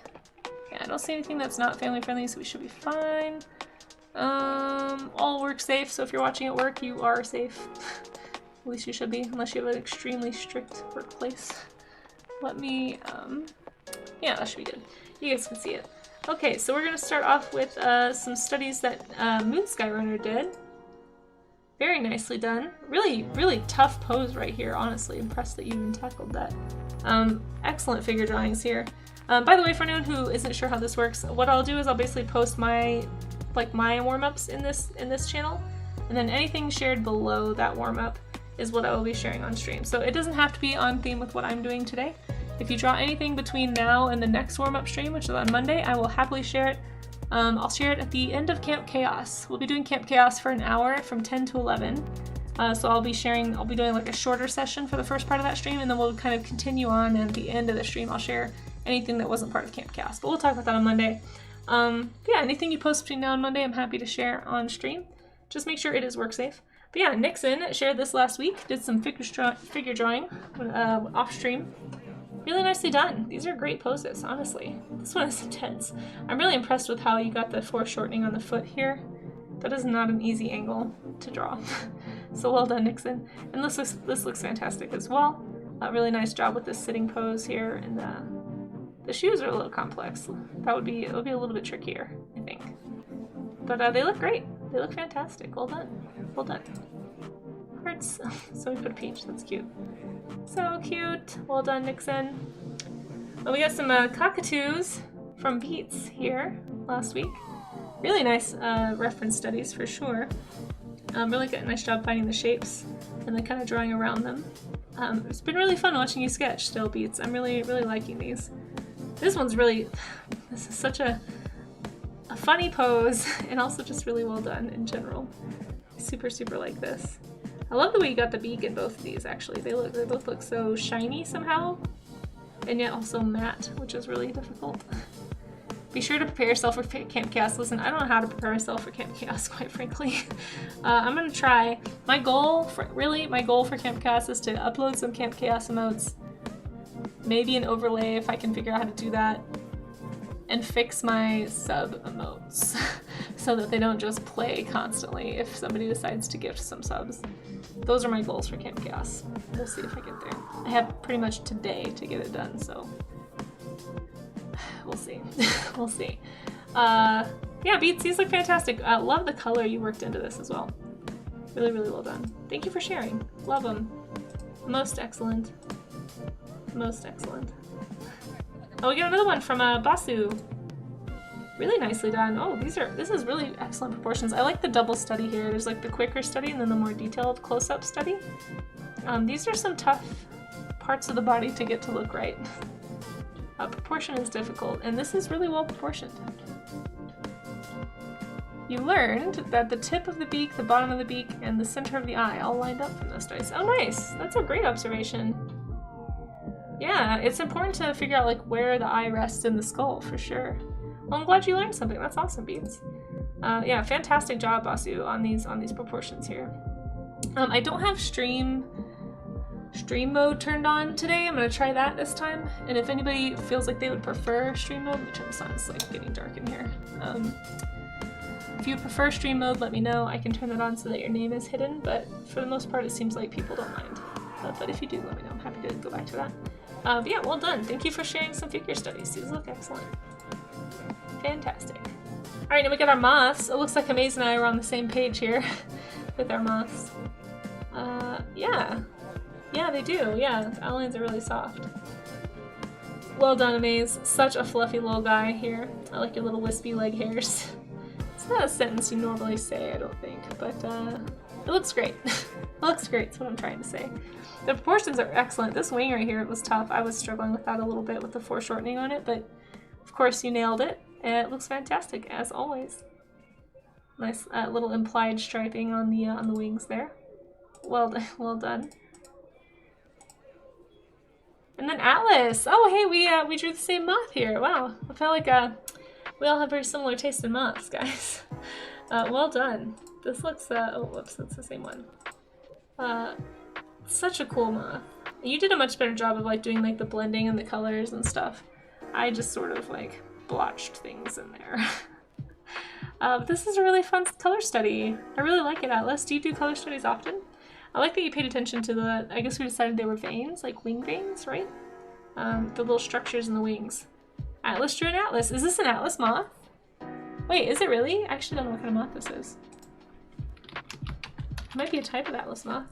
anything that's not family friendly, so we should be fine. All work safe, so if you're watching at work, you are safe. At least you should be, unless you have an extremely strict workplace. Let me, yeah, that should be good. You guys can see it. Okay, so we're gonna start off with some studies that Moon Skyrunner did. Very nicely done. Really, really tough pose right here, honestly. Impressed that you even tackled that. Excellent figure drawings here. By the way, for anyone who isn't sure how this works, what I'll do is I'll basically post my like my warm-ups in this channel, and then anything shared below that warm-up is what I will be sharing on stream. So it doesn't have to be on theme with what I'm doing today. If you draw anything between now and the next warm-up stream, which is on Monday, I will happily share it. I'll share it at the end of Camp Chaos. We'll be doing Camp Chaos for an hour from 10 to 11. So I'll be doing like a shorter session for the first part of that stream, and then we'll kind of continue on, and at the end of the stream I'll share anything that wasn't part of Camp Chaos. But we'll talk about that on Monday. Yeah, anything you post between now and Monday I'm happy to share on stream. Just make sure it is work safe. But yeah, Nixon shared this last week, did some figure drawing off stream. Really nicely done. These are great poses, honestly. This one is intense. I'm really impressed with how you got the foreshortening on the foot here. That is not an easy angle to draw. So well done, Nixon. And this looks fantastic as well. A really nice job with this sitting pose here, and the shoes are a little complex. It would be a little bit trickier, I think. But they look great. They look fantastic. Well done. Well done. Hearts. So we put a peach. That's cute. So cute. Well done, Nixon. Well, we got some cockatoos from Beats here last week. Really nice reference studies for sure. Really got a nice job finding the shapes and then kind of drawing around them. It's been really fun watching you sketch still, Beats. I'm really liking these. This is such a funny pose, and also just really well done in general. Super like this. I love the way you got the beak in both of these, actually. They both look so shiny somehow, and yet also matte, which is really difficult. Be sure to prepare yourself for Camp Chaos. Listen, I don't know how to prepare myself for Camp Chaos, quite frankly. I'm gonna try. My goal for Camp Chaos is to upload some Camp Chaos emotes, maybe an overlay if I can figure out how to do that, and fix my sub emotes so that they don't just play constantly if somebody decides to gift some subs. Those are my goals for Camp Chaos. We'll see if I get there. I have pretty much today to get it done, so we'll see. We'll see. Yeah, Beats, these look fantastic. I love the color you worked into this as well. Really well done. Thank you for sharing. Love them. Most excellent. Most excellent. Oh, we got another one from Basu. Really nicely done. Oh, this is really excellent proportions. I like the double study here. There's like the quicker study and then the more detailed close-up study. These are some tough parts of the body to get to look right. Proportion is difficult, and this is really well proportioned. You learned that the tip of the beak, the bottom of the beak, and the center of the eye all lined up from those studies. Oh, nice. That's a great observation. Yeah, it's important to figure out like where the eye rests in the skull for sure. Well, I'm glad you learned something. That's awesome, Beats. Yeah, fantastic job, Basu, on these proportions here. I don't have stream mode turned on today. I'm gonna try that this time. And if anybody feels like they would prefer stream mode, let me turn this on. It's like getting dark in here. If you prefer stream mode, let me know. I can turn that on so that your name is hidden. But for the most part, it seems like people don't mind. But if you do, let me know. I'm happy to go back to that. But yeah, well done. Thank you for sharing some figure studies. These look excellent. Fantastic. All right, now we got our moths. It looks like Amaze and I are on the same page here with our moths. Yeah. Yeah, they do. Yeah, the outlines are really soft. Well done, Amaze. Such a fluffy little guy here. I like your little wispy leg hairs. It's not a sentence you normally say, I don't think, but it looks great. It looks great, that's what I'm trying to say. The proportions are excellent. This wing right here, it was tough. I was struggling with that a little bit with the foreshortening on it, but of course you nailed it, and it looks fantastic, as always. Nice little implied striping on the wings there. Well done. And then Atlas. Oh, hey, we drew the same moth here. Wow, I feel like we all have very similar taste in moths, guys. Well done. This looks oh, whoops, that's the same one. Such a cool moth. You did a much better job of like doing like the blending and the colors and stuff. I just sort of like blotched things in there. This is a really fun color study. I really like it, Atlas. Do you do color studies often? I like that you paid attention to the, I guess we decided they were veins, like wing veins, right? The little structures in the wings. Atlas drew an Atlas. Is this an Atlas moth? Wait, is it really? I actually don't know what kind of moth this is. It might be a type of Atlas moth.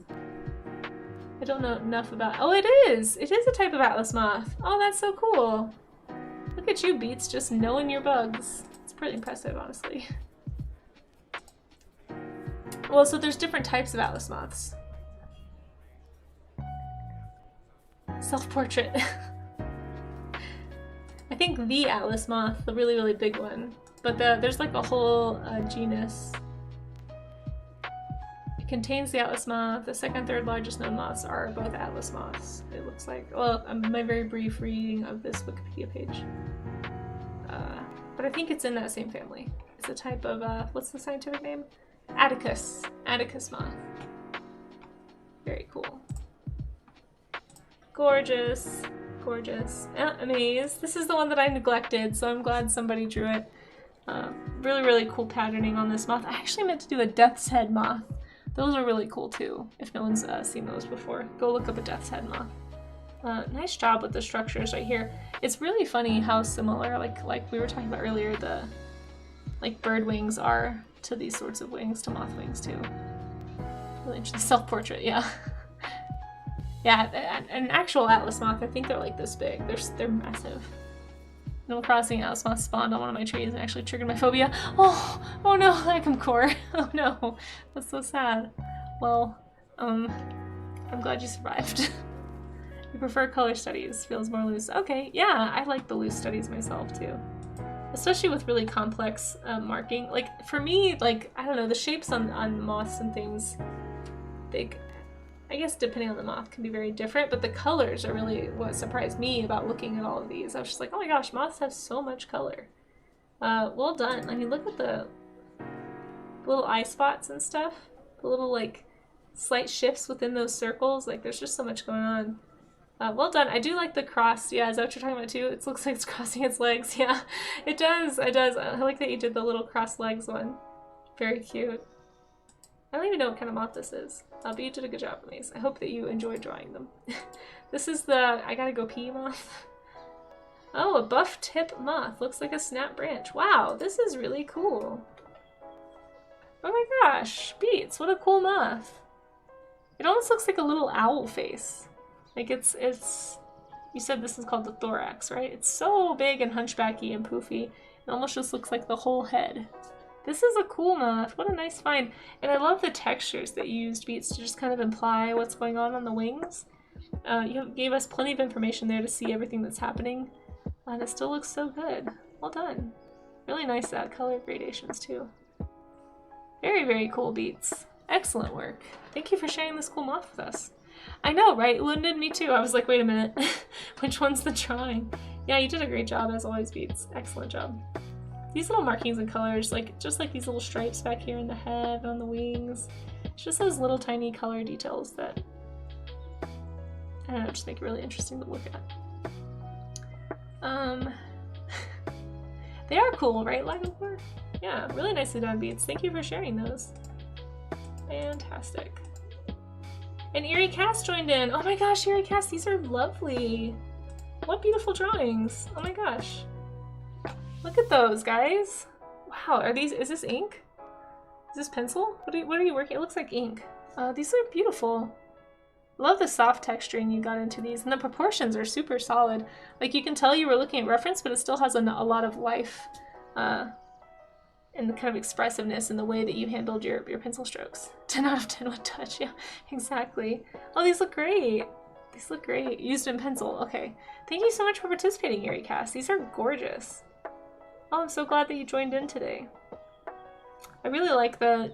I don't know enough about, oh, it is! It is a type of Atlas moth. Oh, that's so cool. Look at you, Beats, just knowing your bugs. It's pretty impressive, honestly. Well, so there's different types of atlas moths. Self-portrait. I think the atlas moth, the really, really big one. But there's like a whole genus. It contains the atlas moth. The second and third largest known moths are both atlas moths, it looks like. Well, my very brief reading of this Wikipedia page. But I think it's in that same family. It's a type of, what's the scientific name? Atticus. Atticus moth. Very cool. Gorgeous. Gorgeous. Amaze. This is the one that I neglected, so I'm glad somebody drew it. Really, really cool patterning on this moth. I actually meant to do a death's head moth. Those are really cool too, if no one's seen those before. Go look up a death's head moth. Nice job with the structures right here. It's really funny how similar, like we were talking about earlier, the like bird wings are to these sorts of wings, to moth wings too. Really interesting. Self-portrait, yeah. Yeah, an actual atlas moth, I think they're like this big. They're massive. Animal Crossing atlas moth spawned on one of my trees and actually triggered my phobia. Oh no, like I'm core. Oh no, that's so sad. Well, I'm glad you survived. You prefer color studies, feels more loose. Okay, yeah, I like the loose studies myself too. Especially with really complex marking. Like, for me, like, I don't know, the shapes on moths and things, I guess depending on the moth can be very different, but the colors are really what surprised me about looking at all of these. I was just like, oh my gosh, moths have so much color. Well done. I mean, look at the little eye spots and stuff. The little, like, slight shifts within those circles. Like, there's just so much going on. Well done. I do like the cross. Yeah, is that what you're talking about too? It looks like it's crossing its legs. Yeah, it does. It does. I like that you did the little cross legs one. Very cute. I don't even know what kind of moth this is. But you did a good job, Amaze. I hope that you enjoyed drawing them. This is the I gotta go pee moth. Oh, a buff tip moth. Looks like a snap branch. Wow, this is really cool. Oh my gosh, Beats, what a cool moth. It almost looks like a little owl face. Like it's, you said this is called the thorax, right? It's so big and hunchbacky and poofy. It almost just looks like the whole head. This is a cool moth. What a nice find. And I love the textures that you used, Beats, to just kind of imply what's going on the wings. You gave us plenty of information there to see everything that's happening. And it still looks so good. Well done. Really nice color gradations too. Very, very cool, Beats. Excellent work. Thank you for sharing this cool moth with us. I know, right? Wounded me too. I was like, wait a minute. Which one's the drawing? Yeah, you did a great job as always, Beats. Excellent job. These little markings and colors, like just like these little stripes back here in the head and on the wings. It's just those little tiny color details that, I don't know, just make it really interesting to look at. They are cool, right, Lagapur? Yeah, really nicely done, Beats. Thank you for sharing those. Fantastic. And Eerie Cass joined in. Oh my gosh, Eerie Cass, these are lovely. What beautiful drawings. Oh my gosh. Look at those, guys. Wow, is this ink? Is this pencil? What are you working? It looks like ink. These are beautiful. Love the soft texturing you got into these, and the proportions are super solid. Like, you can tell you were looking at reference, but it still has a lot of life and the kind of expressiveness in the way that you handled your pencil strokes. 10 out of 10 with touch, yeah, exactly. Oh, these look great. These look great. Used in pencil, okay. Thank you so much for participating, Eerie Cass. These are gorgeous. Oh, I'm so glad that you joined in today. I really like the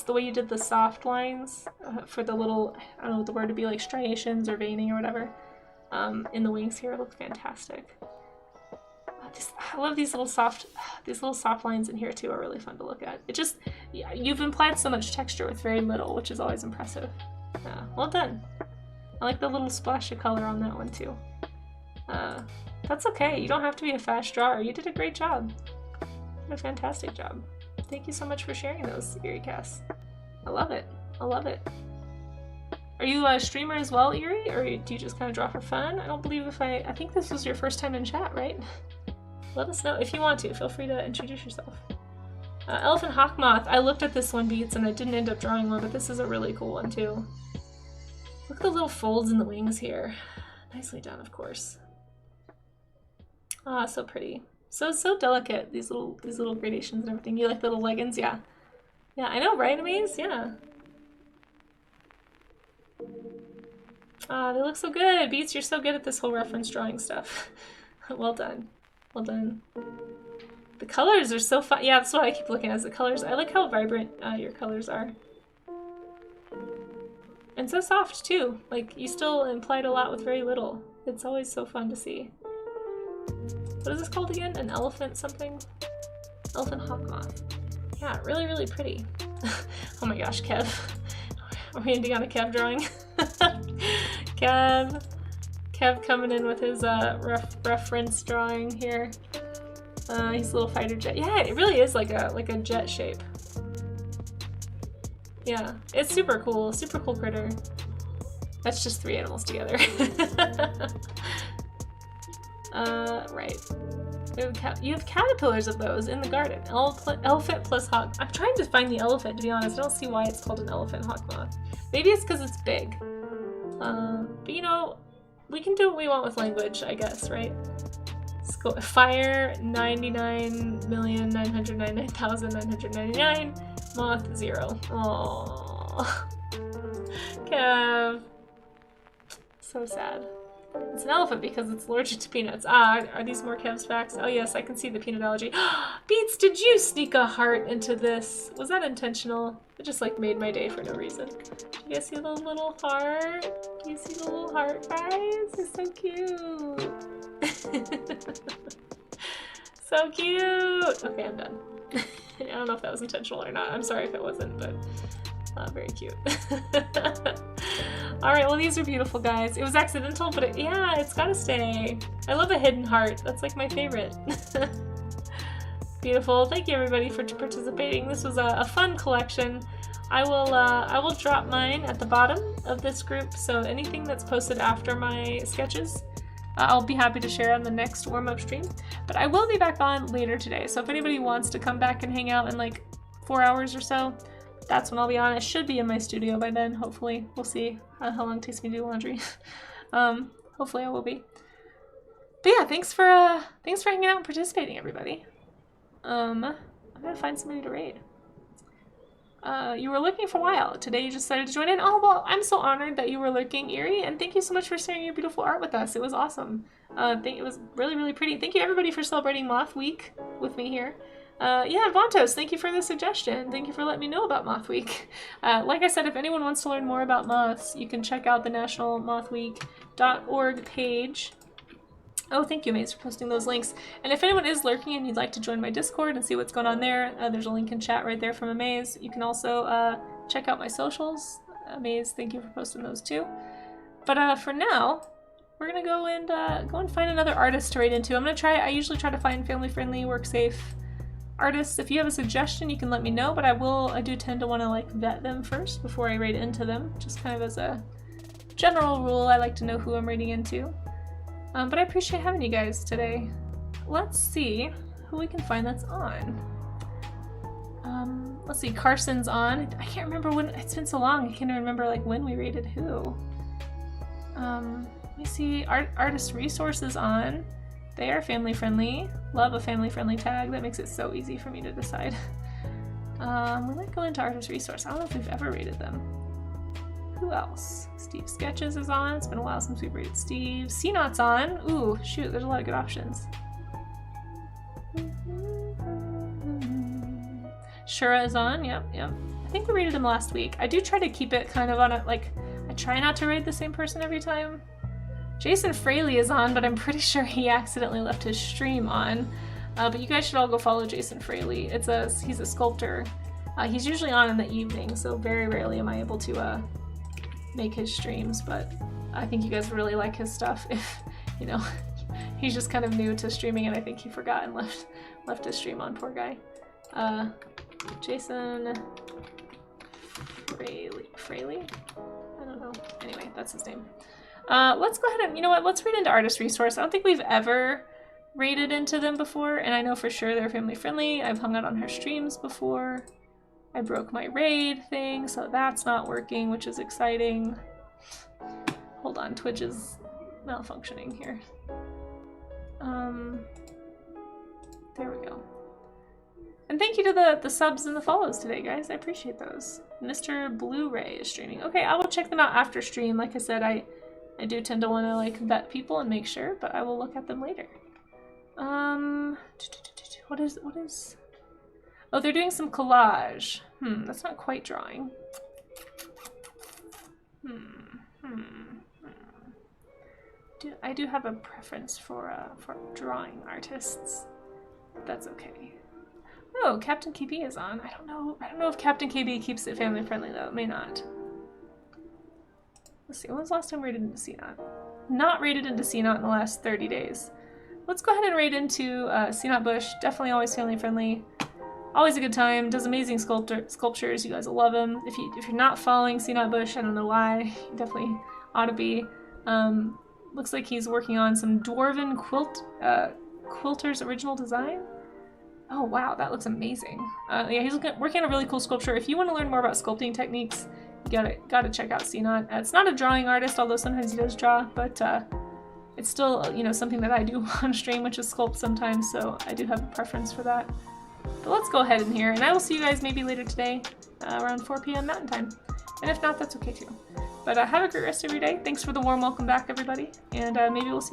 way you did the soft lines for the little, I don't know what the word would be, like striations or veining or whatever, in the wings here. It looked fantastic. I love these little soft lines in here too. Are really fun to look at. It just, yeah, you've implied so much texture with very little, which is always impressive. Yeah, well done. I like the little splash of color on that one too. That's okay. You don't have to be a fast drawer. You did a great job. You did a fantastic job. Thank you so much for sharing those, Eerie Cass. I love it. I love it. Are you a streamer as well, Eerie, or do you just kind of draw for fun? I don't believe I think this was your first time in chat, right? Let us know if you want to. Feel free to introduce yourself. Elephant Hawk Moth. I looked at this one, Beats, and I didn't end up drawing one, but this is a really cool one too. Look at the little folds in the wings here. Nicely done, of course. Ah, so pretty. So delicate. These little gradations and everything. You like the little leggings? Yeah. Yeah, I know, right, Amaze? Yeah. They look so good. Beats, you're so good at this whole reference drawing stuff. Well done. Well done. The colors are so fun. Yeah, that's what I keep looking at, is the colors. I like how vibrant your colors are. And so soft, too. Like, you still implied a lot with very little. It's always so fun to see. What is this called again? An elephant something? Elephant hawk moth. Yeah, really, really pretty. Oh my gosh, Kev. Are we ending on a Kev drawing? Kev coming in with his reference drawing here. He's a little fighter jet. Yeah, it really is like a jet shape. Yeah, it's super cool critter. That's just 3 animals together. Right. You have caterpillars of those in the garden. Elephant plus hawk. I'm trying to find the elephant, to be honest. I don't see why it's called an elephant hawk moth. Maybe it's because it's big. But you know, we can do what we want with language, I guess, right? Fire 99,999,999. Moth 0. Aww. Kev. So sad. It's an elephant because it's allergic to peanuts. Ah, are these more Kev's facts? Oh yes, I can see the peanut allergy. Beats, did you sneak a heart into this? Was that intentional? It just like made my day for no reason. Do you guys see the little heart? Do you see the little heart, guys? It's so cute. So cute. Okay, I'm done. I don't know if that was intentional or not. I'm sorry if it wasn't, but very cute. Alright, well these are beautiful, guys. It was accidental, but yeah, it's gotta stay. I love a hidden heart. That's like my favorite. Beautiful. Thank you everybody for participating. This was a fun collection. I will drop mine at the bottom of this group, so anything that's posted after my sketches, I'll be happy to share on the next warm-up stream. But I will be back on later today, so if anybody wants to come back and hang out in like 4 hours or so, that's when I'll be on. I should be in my studio by then, hopefully. We'll see how long it takes me to do laundry. Hopefully I will be. But yeah, thanks for hanging out and participating, everybody. I'm gonna find somebody to raid. You were looking for a while. Today you just decided to join in. Oh, well, I'm so honored that you were lurking, Erie, and thank you so much for sharing your beautiful art with us. It was awesome. I think it was really, really pretty. Thank you everybody for celebrating Moth Week with me here. Yeah, Vontos, thank you for the suggestion. Thank you for letting me know about Moth Week. Like I said, if anyone wants to learn more about moths, you can check out the nationalmothweek.org page. Oh, thank you, Maze, for posting those links. And if anyone is lurking and you'd like to join my Discord and see what's going on there, there's a link in chat right there from Amaze. You can also check out my socials. Amaze, thank you for posting those too. But for now, we're gonna go and find another artist to raid into. I usually try to find family-friendly, work-safe artists. If you have a suggestion, you can let me know, but I do tend to want to like vet them first before I raid into them, just kind of as a general rule. I like to know who I'm raiding into. But I appreciate having you guys today. Let's see who we can find that's on. Let's see, Carson's on. I can't remember when, it's been so long, I can't remember like when we rated who. Let me see, Artist Resources on. They are family friendly. Love a family friendly tag. That makes it so easy for me to decide. We might go into Artist Resource. I don't know if we've ever rated them. Who else? Steve Sketches is on. It's been a while since we've rated Steve. C-Not's on. Ooh, shoot, there's a lot of good options. Shura is on. Yep. I think we rated him last week. I do try to keep it kind of on a, like, I try not to raid the same person every time. Jason Fraley is on, but I'm pretty sure he accidentally left his stream on. But you guys should all go follow Jason Fraley. He's a sculptor. He's usually on in the evening, so very rarely am I able to make his streams, but I think you guys really like his stuff. If, you know, he's just kind of new to streaming and I think he forgot and left his stream on, poor guy. Jason Fraley? I don't know. Anyway, that's his name. Let's go ahead and, you know what, let's read into Artist Resource. I don't think we've ever raided into them before, and I know for sure they're family friendly. I've hung out on her streams before. I broke my raid thing, so that's not working, which is exciting. Hold on, Twitch is malfunctioning here. There we go. And thank you to the subs and the follows today, guys. I appreciate those. Mr. Blu-ray is streaming. Okay, I will check them out after stream. Like I said, I do tend to want to like vet people and make sure, but I will look at them later. What is? Oh, they're doing some collage. That's not quite drawing. I do have a preference for drawing artists. That's okay. Oh, Captain KB is on. I don't know if Captain KB keeps it family friendly though. It may not. Let's see. When was the last time rated into CNOT? Not rated into CNOT in the last 30 days. Let's go ahead and raid into CNOT Bush. Definitely always family friendly. Always a good time. Does amazing sculptures. You guys will love him. If you're not following CNOT Bush, I don't know why. You definitely ought to be. Looks like he's working on some dwarven quilter's original design. Oh wow, that looks amazing. Yeah, he's working on a really cool sculpture. If you want to learn more about sculpting techniques, you gotta check out CNOT. It's not a drawing artist, although sometimes he does draw, but it's still, you know, something that I do on stream, which is sculpt sometimes, so I do have a preference for that. But let's go ahead in here, and I will see you guys maybe later today, around 4 p.m. Mountain Time. And if not, that's okay too. But have a great rest of your day. Thanks for the warm welcome back, everybody, and maybe we'll see you next time.